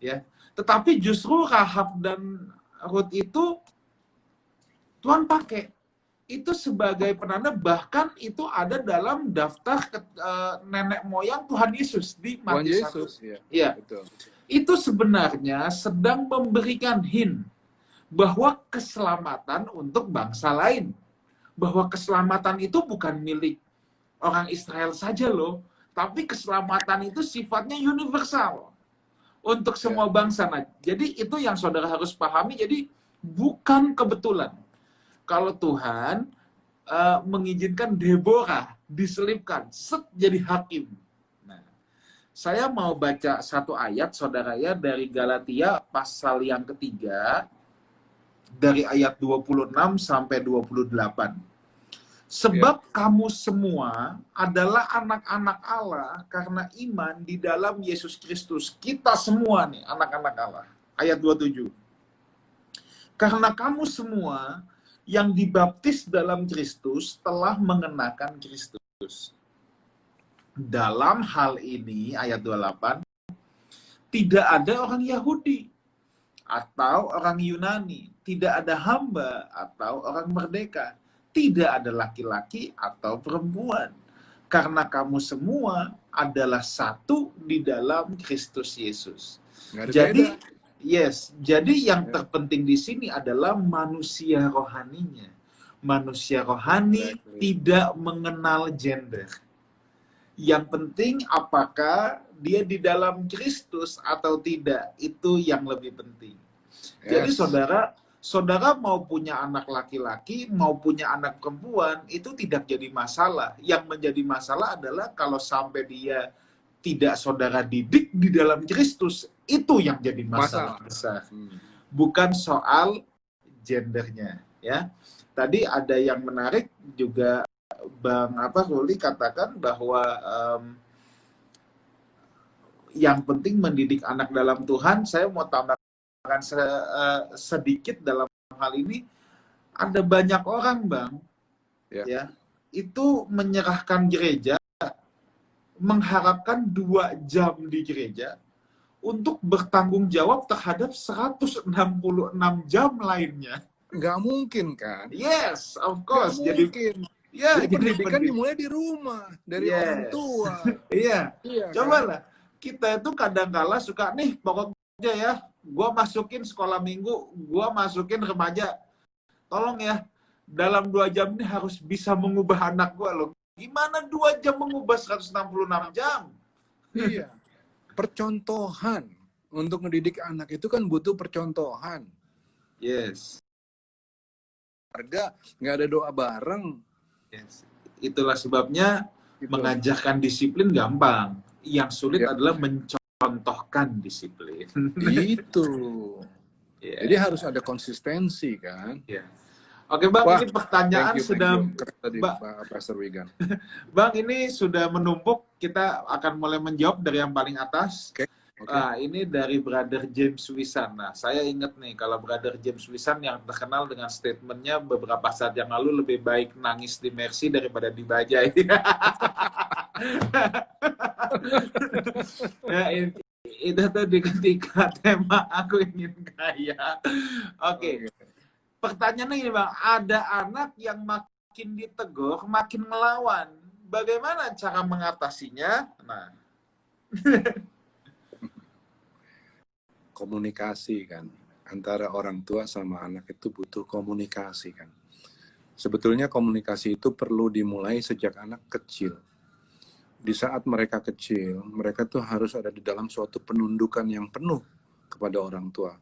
S3: Ya. Tetapi justru Rahab dan Rut itu Tuhan pakai itu sebagai penanda, bahkan itu ada dalam daftar nenek moyang Tuhan Yesus di
S2: Tuhan
S3: Matius 1.
S2: Yesus, ya.
S3: Ya.
S2: Betul.
S3: Itu sebenarnya sedang memberikan hint bahwa keselamatan untuk bangsa lain. Bahwa keselamatan itu bukan milik orang Israel saja loh, tapi keselamatan itu sifatnya universal untuk semua bangsa. Nah, jadi itu yang saudara harus pahami. Jadi bukan kebetulan kalau Tuhan mengizinkan Deborah diselipkan jadi hakim. Nah, saya mau baca satu ayat saudara ya dari Galatia pasal yang ketiga dari ayat 26 sampai 28. Sebab kamu semua adalah anak-anak Allah karena iman di dalam Yesus Kristus. Kita semua nih anak-anak Allah. Ayat 27. Karena kamu semua yang dibaptis dalam Kristus telah mengenakan Kristus. Dalam hal ini, ayat 28, tidak ada orang Yahudi atau orang Yunani, tidak ada hamba atau orang merdeka, tidak ada laki-laki atau perempuan, karena kamu semua adalah satu di dalam Kristus Yesus. Jadi, jadi yang terpenting di sini adalah manusia rohaninya. Manusia rohani tidak mengenal gender. Yang penting apakah dia di dalam Kristus atau tidak, itu yang lebih penting. Jadi saudara mau punya anak laki-laki, mau punya anak perempuan, itu tidak jadi masalah. Yang menjadi masalah adalah kalau sampai dia tidak saudara didik di dalam Kristus, itu yang jadi masalah besar. Bukan soal gendernya, ya. Tadi ada yang menarik juga, Bang Ruli katakan bahwa yang penting mendidik anak dalam Tuhan. Saya mau tambahkan sedikit dalam hal ini. Ada banyak orang, Bang, ya, itu menyerahkan gereja, mengharapkan 2 jam di gereja untuk bertanggung jawab terhadap 166 jam lainnya.
S2: Nggak mungkin kan?
S3: Yes, of course.
S2: Jadi pendidikan
S3: pendidik
S2: dimulai di rumah, dari orang tua.
S3: Iya. Coba
S2: Kan?
S3: lah, kita itu kadang-kala suka nih, pokoknya ya, gua masukin sekolah minggu, gua masukin remaja. Tolong ya, dalam 2 jam ini harus bisa mengubah anak gua loh. Gimana 2 jam mengubah 166 jam?
S2: Iya. Percontohan. Untuk mendidik anak itu kan butuh percontohan.
S3: Yes.
S2: Harga, nggak ada doa bareng.
S3: Yes. Itulah sebabnya mengajarkan disiplin gampang. Yang sulit adalah mencontohkan disiplin.
S2: Itu. Jadi harus ada konsistensi kan.
S3: Oke Bang, ini pertanyaan sudah
S2: tadi Pak Pastor Wigan.
S3: Bang, ini sudah menumpuk. Kita akan mulai menjawab dari yang paling atas. Ini dari Brother James Wisan. Nah, saya ingat nih, kalau Brother James Wisan yang terkenal dengan statementnya beberapa saat yang lalu, lebih baik nangis di Mercy daripada di Bajai. Ya, itu tadi ketika tema aku ingin kaya. Oke. Pertanyaannya ini Bang, ada anak yang makin ditegur, makin melawan. Bagaimana cara mengatasinya? Nah.
S2: Komunikasi kan, antara orang tua sama anak itu butuh komunikasi kan. Sebetulnya komunikasi itu perlu dimulai sejak anak kecil. Di saat mereka kecil, mereka tuh harus ada di dalam suatu penundukan yang penuh kepada orang tua.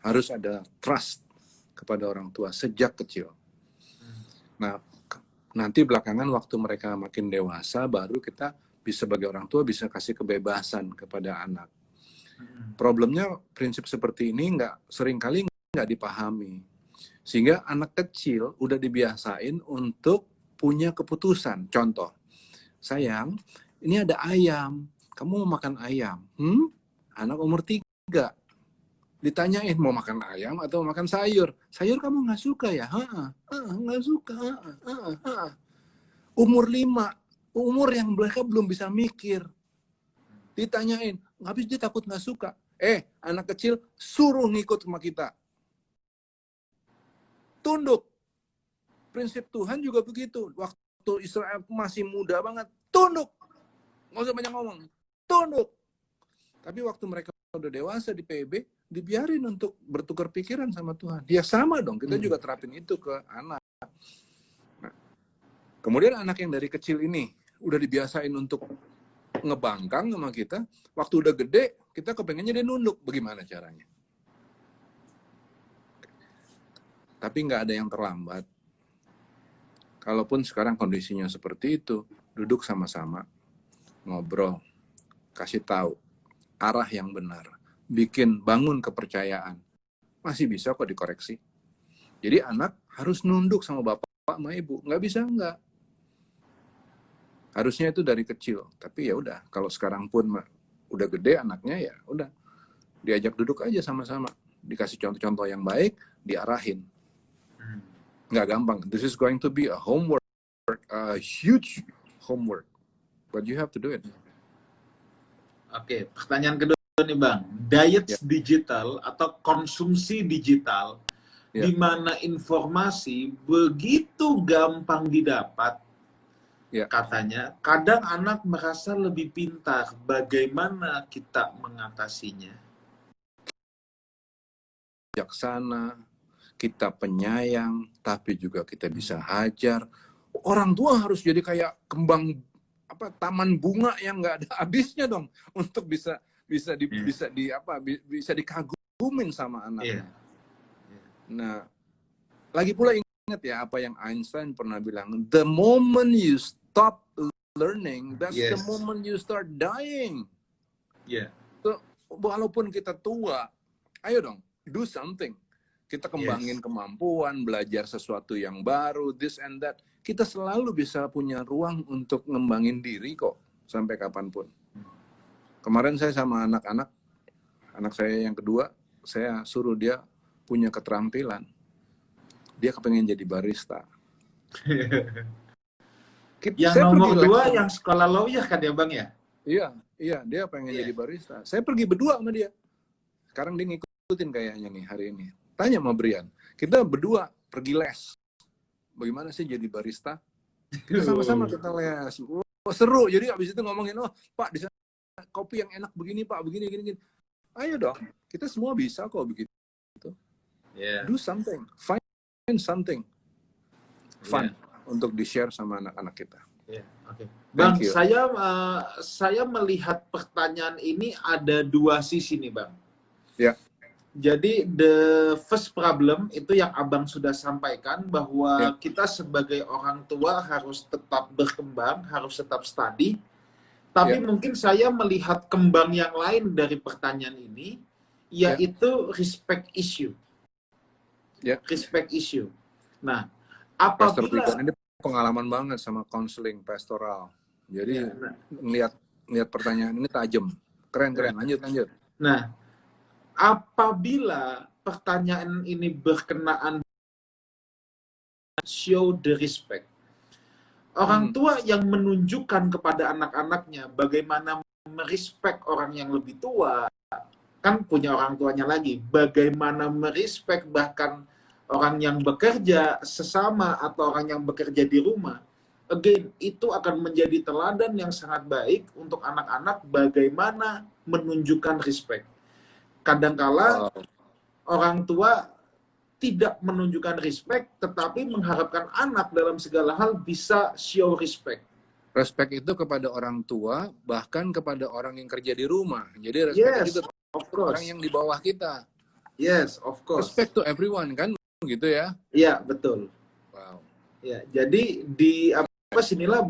S2: Harus ada trust kepada orang tua sejak kecil. Nah, nanti belakangan waktu mereka makin dewasa, baru kita bisa sebagai orang tua bisa kasih kebebasan kepada anak. Problemnya prinsip seperti ini seringkali nggak dipahami. Sehingga anak kecil udah dibiasain untuk punya keputusan. Contoh, sayang, ini ada ayam. Kamu mau makan ayam? Anak umur 3. Ditanyain mau makan ayam atau mau makan sayur. Sayur kamu nggak suka ya? Nggak suka. Umur 5. Umur yang mereka belum bisa mikir. Ditanyain, habis dia takut nggak suka. Anak kecil suruh ngikut sama kita. Tunduk. Prinsip Tuhan juga begitu. Waktu Israel masih muda banget, tunduk. Nggak usah banyak ngomong, tunduk. Tapi waktu mereka udah dewasa di PB, dibiarin untuk bertukar pikiran sama Tuhan. Ya sama dong, kita juga terapin itu ke anak. Nah, kemudian anak yang dari kecil ini udah dibiasain untuk ngebangkang sama kita, waktu udah gede, kita kepengennya dia nunduk. Bagaimana caranya? Tapi nggak ada yang terlambat. Kalaupun sekarang kondisinya seperti itu, duduk sama-sama, ngobrol, kasih tahu arah yang benar, bangun kepercayaan. Masih bisa kok dikoreksi. Jadi anak harus nunduk sama bapak sama ibu. Nggak bisa nggak. Harusnya itu dari kecil, tapi ya udah. Kalau sekarang pun udah gede anaknya, ya udah diajak duduk aja sama-sama, dikasih contoh-contoh yang baik, diarahin. Nggak gampang. This is going to be a homework, a huge homework, but you have to do it.
S3: Oke, pertanyaan kedua nih Bang, diet digital atau konsumsi digital, di mana informasi begitu gampang didapat. Katanya, kadang anak merasa lebih pintar. Bagaimana kita mengatasinya?
S2: Bijaksana, kita penyayang, tapi juga kita bisa hajar. Orang tua harus jadi kayak kembang taman bunga yang nggak ada habisnya dong, untuk bisa dikagumin sama anaknya. Nah, lagi pula ingat ya apa yang Einstein pernah bilang, the moment you stop learning, that's the moment you start dying. So, walaupun kita tua, ayo dong, do something. Kita kembangin kemampuan, belajar sesuatu yang baru, this and that. Kita selalu bisa punya ruang untuk ngembangin diri kok, sampai kapanpun. Kemarin saya sama anak saya yang kedua, saya suruh dia punya keterampilan. Dia kepengen jadi barista.
S3: Yang nomor 2 yang sekolah lawyer kan ya Bang ya?
S2: Iya, dia pengen jadi barista. Saya pergi berdua sama dia. Sekarang dia ngikutin kayaknya nih hari ini. Tanya sama Brian, kita berdua pergi les. Bagaimana sih jadi barista? Kita sama-sama kita les. Seru. Jadi abis itu ngomongin, Pak di sana kopi yang enak begini Pak, begini. Ayo dong, kita semua bisa kok begitu. Do something, find something fun untuk di-share sama anak-anak kita.
S3: Bang, saya melihat pertanyaan ini ada 2 sisi nih Bang. Jadi the first problem itu yang Abang sudah sampaikan, bahwa kita sebagai orang tua harus tetap berkembang, harus tetap study. Tapi mungkin saya melihat kembang yang lain dari pertanyaan ini, yaitu respect issue. Respect issue. Nah, apabila
S2: Pastor ini pengalaman banget sama konseling pastoral. Jadi lihat pertanyaan ini tajam. Keren. Lanjut.
S3: Nah, apabila pertanyaan ini berkenaan show the respect, orang tua yang menunjukkan kepada anak-anaknya bagaimana merespek orang yang lebih tua, kan punya orang tuanya lagi, bagaimana merespek bahkan orang yang bekerja sesama atau orang yang bekerja di rumah. Again, itu akan menjadi teladan yang sangat baik untuk anak-anak bagaimana menunjukkan respect. Kadangkala orang tua tidak menunjukkan respect, tetapi mengharapkan anak dalam segala hal bisa show respect.
S2: Respect itu kepada orang tua, bahkan kepada orang yang kerja di rumah. Jadi respect juga orang yang di bawah kita.
S3: Yes, of course.
S2: Respect to everyone, kan? Gitu ya?
S3: Iya, betul.
S2: Wow.
S3: Ya, jadi sinilah,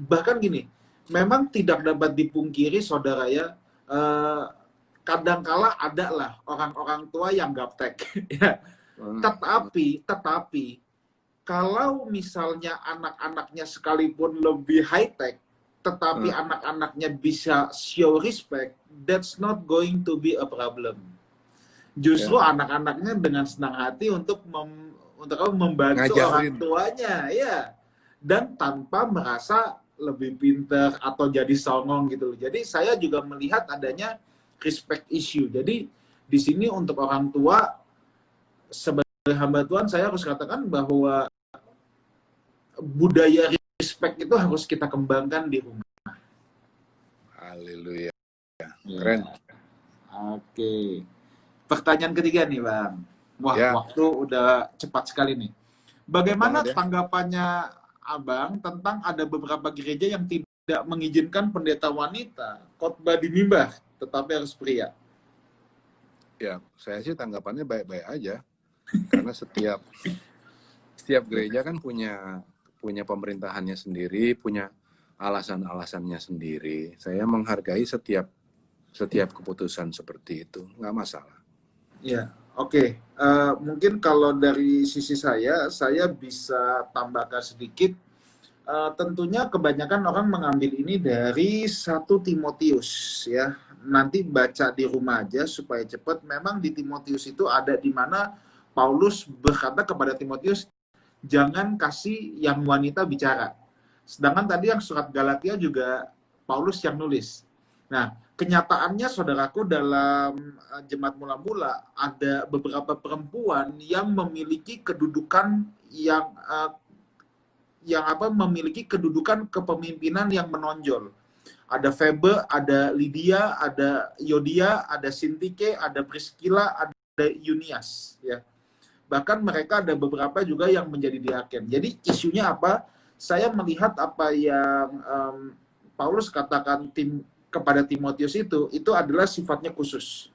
S3: bahkan gini, memang tidak dapat dipungkiri saudara ya, kadangkala ada lah orang-orang tua yang gaptek. Tetapi kalau misalnya anak-anaknya sekalipun lebih high tech, tetapi anak-anaknya bisa show respect, that's not going to be a problem. Justru anak-anaknya dengan senang hati untuk membantu orang tuanya, dan tanpa merasa lebih pintar atau jadi songong gitu. Jadi saya juga melihat adanya respect issue. Jadi di sini untuk orang tua sebagai hamba Tuhan saya harus katakan bahwa budaya respect itu harus kita kembangkan di rumah.
S2: Haleluya. Keren.
S3: Oke. Pertanyaan ketiga nih, Bang. Wah,
S2: Ya.
S3: waktu udah cepat sekali nih. Bagaimana
S2: Banget ya.
S3: tanggapannya Abang tentang ada beberapa gereja yang tidak mengizinkan pendeta wanita khotbah di mimbar, tetapi harus pria?
S2: Ya, saya sih tanggapannya baik-baik aja. Karena setiap gereja kan punya pemerintahannya sendiri, punya alasan-alasannya sendiri. Saya menghargai setiap keputusan seperti itu, nggak masalah.
S3: Ya, oke. Mungkin kalau dari sisi saya bisa tambahkan sedikit. Tentunya kebanyakan orang mengambil ini dari 1 Timotius ya. Nanti baca di rumah aja supaya cepat. Memang di Timotius itu ada di mana Paulus berkata kepada Timotius, jangan kasih yang wanita bicara. Sedangkan tadi yang surat Galatia juga Paulus yang nulis. Nah, kenyataannya saudaraku dalam jemaat mula-mula ada beberapa perempuan yang memiliki kedudukan memiliki kedudukan kepemimpinan yang menonjol. Ada Febe, ada Lydia, ada Yodia, ada Sintike, ada Priscilla, ada Eunias ya. Bahkan mereka ada beberapa juga yang menjadi diaken. Jadi isunya apa? Saya melihat apa yang Paulus katakan kepada Timotius itu adalah sifatnya khusus.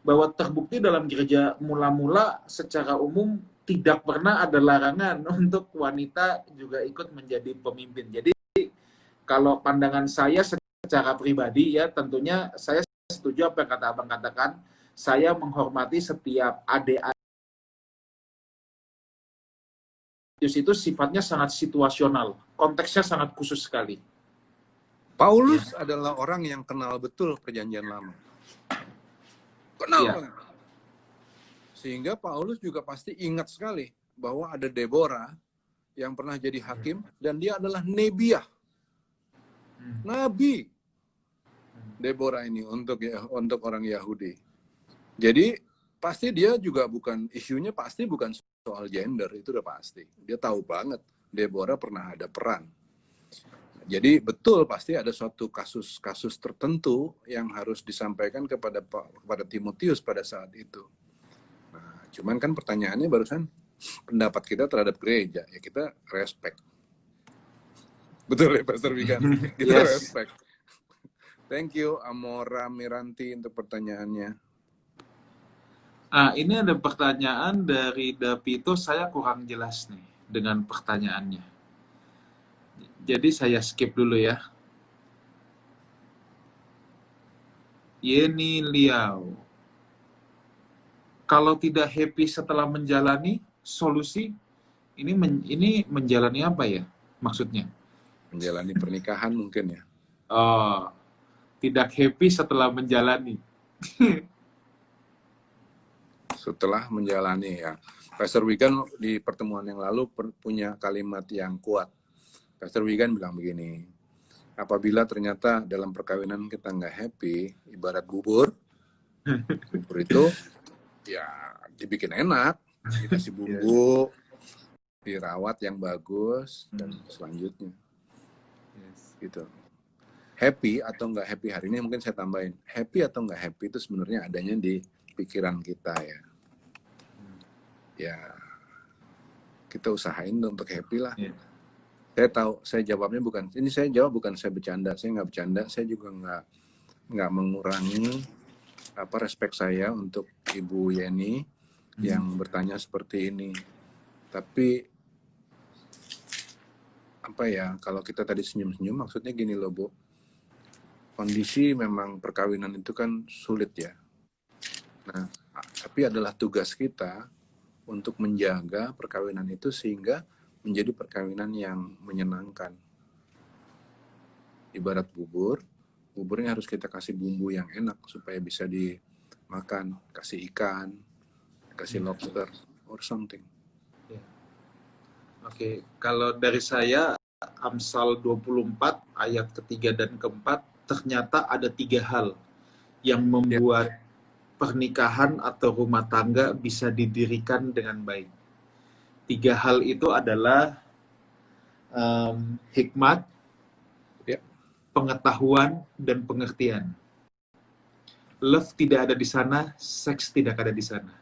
S3: Bahwa terbukti dalam gereja mula-mula secara umum tidak pernah ada larangan untuk wanita juga ikut menjadi pemimpin. Jadi kalau pandangan saya secara pribadi ya tentunya saya setuju apa yang kata Abang katakan. Saya menghormati setiap adik-adik itu sifatnya sangat situasional. Konteksnya sangat khusus sekali.
S2: Paulus adalah orang yang kenal betul perjanjian lama. Kenal banget. Sehingga Paulus juga pasti ingat sekali bahwa ada Deborah yang pernah jadi hakim dan dia adalah Nebiah. Nabi. Deborah ini untuk orang Yahudi. Jadi pasti dia juga isunya pasti bukan soal gender, itu udah pasti. Dia tahu banget Deborah pernah ada peran. Jadi betul pasti ada suatu kasus tertentu yang harus disampaikan kepada Timotius pada saat itu. Nah, cuman kan pertanyaannya barusan pendapat kita terhadap gereja, ya kita respect. Betul ya Pastor Wigan? Kita respect. Thank you Amora Miranti untuk pertanyaannya.
S3: Ini ada pertanyaan dari Dapito, saya kurang jelas nih dengan pertanyaannya. Jadi saya skip dulu ya. Yeni Liao. Kalau tidak happy setelah menjalani, solusi ini menjalani apa ya maksudnya?
S2: Menjalani pernikahan mungkin ya.
S3: Oh, tidak happy setelah menjalani.
S2: Setelah menjalani ya. Pastor Wigan di pertemuan yang lalu punya kalimat yang kuat. Pastor Wigan bilang begini, apabila ternyata dalam perkawinan kita nggak happy, ibarat bubur itu ya dibikin enak, dikasih bumbu, dirawat yang bagus, dan selanjutnya. Gitu. Happy atau nggak happy hari ini mungkin saya tambahin, happy atau nggak happy itu sebenarnya adanya di pikiran kita ya. Ya, kita usahain untuk happy lah. Saya tahu, saya jawabnya bukan, ini saya jawab bukan saya bercanda, saya nggak bercanda, saya juga nggak mengurangi respect saya untuk Ibu Yeni yang bertanya seperti ini. Tapi kalau kita tadi senyum-senyum, maksudnya gini loh Bu, kondisi memang perkawinan itu kan sulit ya. Nah, tapi adalah tugas kita untuk menjaga perkawinan itu sehingga menjadi perkawinan yang menyenangkan. Ibarat buburnya harus kita kasih bumbu yang enak supaya bisa dimakan, kasih ikan, kasih lobster or something.
S3: Oke, kalau dari saya Amsal 24 ayat ketiga dan keempat, ternyata ada 3 hal yang membuat pernikahan atau rumah tangga bisa didirikan dengan baik. 3 hal itu adalah hikmat,
S2: Ya.
S3: pengetahuan, dan pengertian. Love tidak ada di sana, seks tidak ada di sana.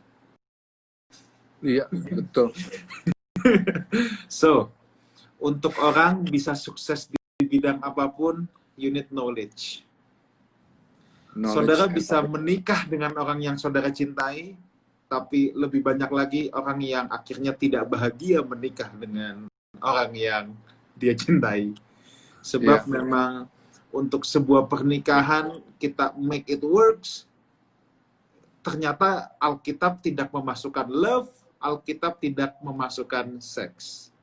S2: Iya, betul.
S3: So, untuk orang bisa sukses di bidang apapun, you need knowledge. Saudara bisa menikah dengan orang yang saudara cintai, tapi lebih banyak lagi orang yang akhirnya tidak bahagia menikah dengan orang yang dia cintai. Sebab memang untuk sebuah pernikahan kita make it works, ternyata Alkitab tidak memasukkan love, Alkitab tidak memasukkan seks.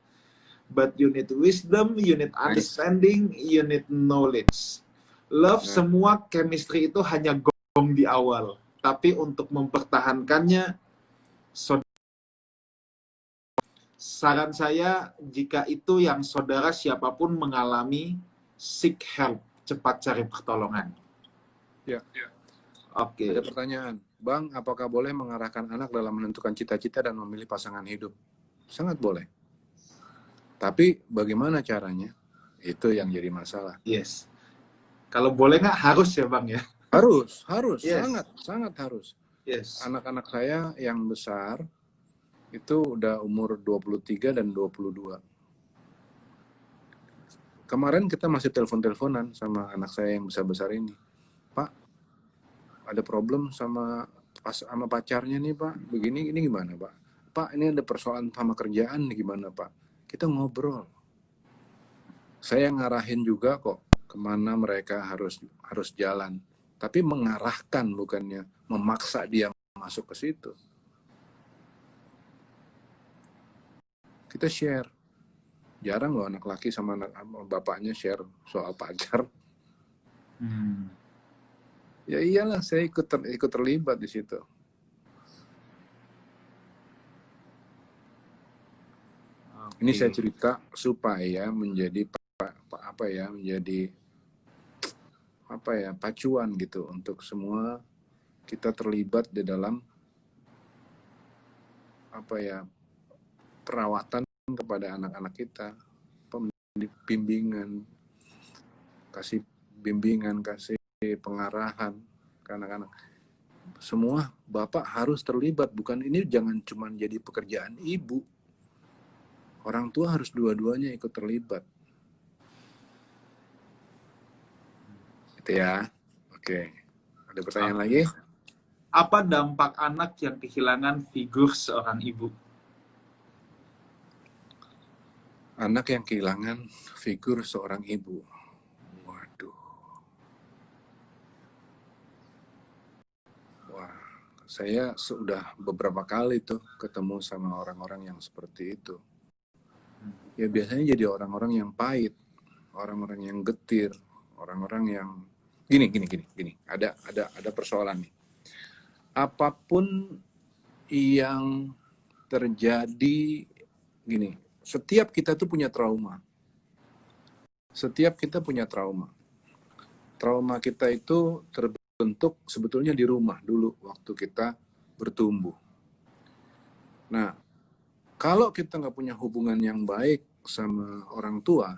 S3: But you need wisdom, you need understanding, you need knowledge. Love, semua chemistry itu hanya gong di awal. Tapi untuk mempertahankannya, saran saya, jika itu yang saudara siapapun mengalami, seek help, cepat cari pertolongan.
S2: Ya.
S3: Oke.
S2: Ada pertanyaan, Bang, apakah boleh mengarahkan anak dalam menentukan cita-cita dan memilih pasangan hidup? Sangat boleh. Tapi bagaimana caranya? Itu yang jadi masalah.
S3: Yes. Kalau boleh nggak, harus ya Bang ya?
S2: Harus.
S3: Yes.
S2: Sangat harus.
S3: Yes.
S2: Anak-anak saya yang besar, itu udah umur 23 dan 22. Kemarin kita masih telepon-teleponan sama anak saya yang besar-besar ini. Pak, ada problem sama pacarnya nih Pak. Begini, ini gimana Pak? Pak, ini ada persoalan sama kerjaan nih gimana Pak? Kita ngobrol. Saya ngarahin juga kok kemana mereka harus jalan. Tapi mengarahkan, bukannya memaksa dia masuk ke situ. Kita share. Jarang loh anak laki sama bapaknya share soal pacar. Ya iyalah, saya ikut terlibat di situ. Ini saya cerita supaya menjadi pacuan gitu untuk semua kita terlibat di dalam perawatan kepada anak-anak kita, bimbingan, kasih pengarahan ke anak-anak. Semua bapak harus terlibat, bukan ini jangan cuma jadi pekerjaan ibu. Orang tua harus dua-duanya ikut terlibat. Itu ya. Oke. Ada pertanyaan lagi?
S3: Apa dampak anak yang kehilangan figur seorang ibu?
S2: Anak yang kehilangan figur seorang ibu. Waduh. Wah, saya sudah beberapa kali tuh ketemu sama orang-orang yang seperti itu. Ya biasanya jadi orang-orang yang pahit, orang-orang yang getir, orang-orang yang gini. Ada persoalan nih. Apapun yang terjadi gini, setiap kita tuh punya trauma. Setiap kita punya trauma. Trauma kita itu terbentuk sebetulnya di rumah dulu waktu kita bertumbuh. Nah, kalau kita nggak punya hubungan yang baik sama orang tua,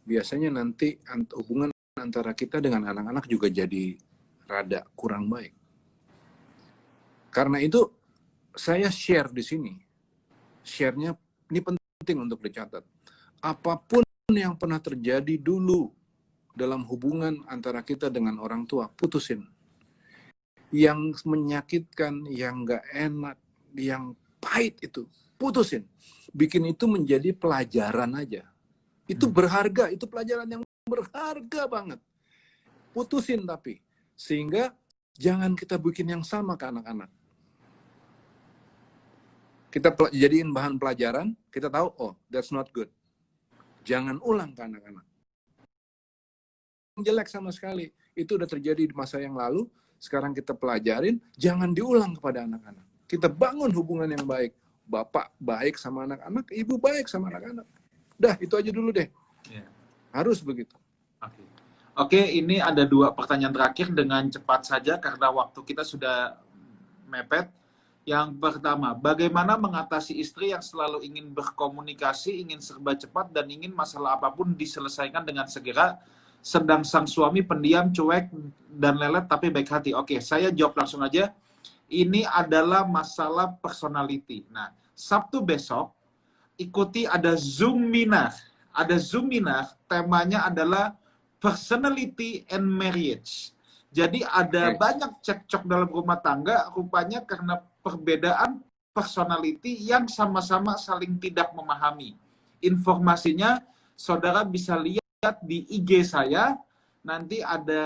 S2: biasanya nanti hubungan antara kita dengan anak-anak juga jadi rada kurang baik. Karena itu saya share di sini. Share-nya ini penting untuk dicatat. Apapun yang pernah terjadi dulu dalam hubungan antara kita dengan orang tua, putusin. Yang menyakitkan, yang nggak enak, yang pahit itu, putusin. Bikin itu menjadi pelajaran aja. Itu berharga, itu pelajaran yang berharga banget. Putusin tapi. Sehingga jangan kita bikin yang sama ke anak-anak. Kita jadiin bahan pelajaran, kita tahu, oh, that's not good. Jangan ulang ke anak-anak. Jelek sama sekali. Itu udah terjadi di masa yang lalu, sekarang kita pelajarin, jangan diulang kepada anak-anak. Kita bangun hubungan yang baik. Bapak baik sama anak-anak, ibu baik sama anak-anak. Dah, itu aja dulu deh.
S3: Ya.
S2: Harus begitu.
S3: Oke. Oke, ini ada 2 pertanyaan terakhir dengan cepat saja karena waktu kita sudah mepet. Yang pertama, bagaimana mengatasi istri yang selalu ingin berkomunikasi, ingin serba cepat, dan ingin masalah apapun diselesaikan dengan segera, sedang sang suami pendiam, cuek, dan lelet tapi baik hati? Oke, saya jawab langsung aja. Ini adalah masalah personality. Nah, Sabtu besok, ikuti ada Zoom Minar. Ada Zoom Minar, temanya adalah personality and marriage. Jadi ada banyak cekcok dalam rumah tangga, rupanya karena perbedaan personality yang sama-sama saling tidak memahami. Informasinya saudara bisa lihat di IG saya, nanti ada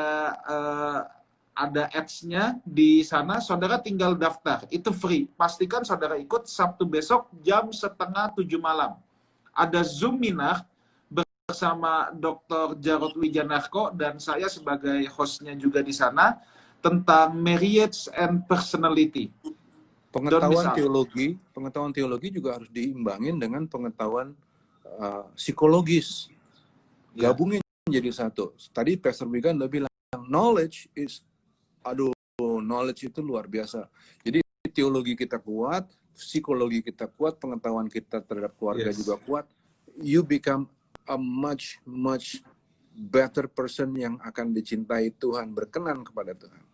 S3: ads-nya di sana, saudara tinggal daftar, itu free. Pastikan saudara ikut Sabtu besok jam 6:30 malam. Ada Zoom Minar bersama Dr. Jarod Wijanarko dan saya sebagai hostnya juga di sana tentang marriage and personality.
S2: Pengetahuan teologi juga harus diimbangin dengan pengetahuan psikologis. Gabungin jadi satu. Tadi Pastor Wigan udah bilang knowledge itu luar biasa. Jadi teologi kita kuat, psikologi kita kuat, pengetahuan kita terhadap keluarga juga kuat. You become a much better person yang akan dicintai Tuhan, berkenan kepada Tuhan.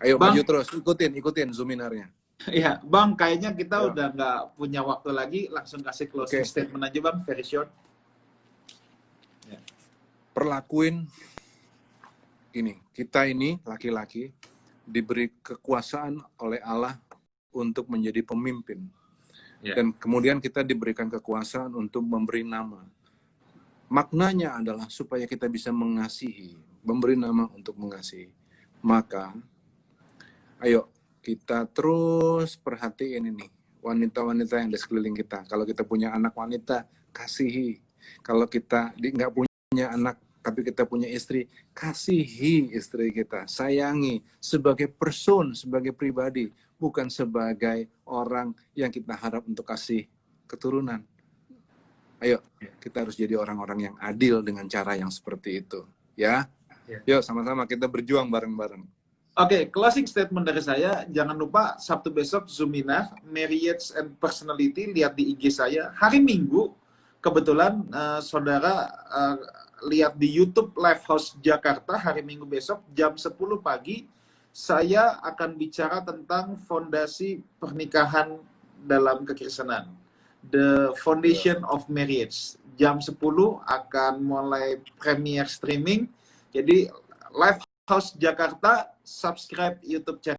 S2: Ayo Bang, maju terus, ikutin Zoominarnya.
S3: Ya, Bang, kayaknya kita udah nggak punya waktu lagi, langsung kasih closing statement aja, Bang, very short.
S2: Perlakuin ini, kita ini laki-laki diberi kekuasaan oleh Allah untuk menjadi pemimpin. Dan kemudian kita diberikan kekuasaan untuk memberi nama. Maknanya adalah supaya kita bisa mengasihi, memberi nama untuk mengasihi. Maka, ayo kita terus perhatiin ini, wanita-wanita yang di sekeliling kita. Kalau kita punya anak wanita, kasihi. Kalau kita nggak punya anak, tapi kita punya istri, kasihi istri kita, sayangi sebagai person, sebagai pribadi, bukan sebagai orang yang kita harap untuk kasih keturunan. Ayo, kita harus jadi orang-orang yang adil dengan cara yang seperti itu. Ya, yuk sama-sama kita berjuang bareng-bareng.
S3: Oke, closing statement dari saya, jangan lupa Sabtu besok Zoominar, Marriage and Personality, lihat di IG saya. Hari Minggu, kebetulan saudara lihat di YouTube Lifehouse Jakarta, hari Minggu besok jam 10 pagi, saya akan bicara tentang fondasi pernikahan dalam kekristenan. The Foundation of Marriage. Jam 10 akan mulai premier streaming. Jadi Lifehouse Jakarta, subscribe YouTube channel.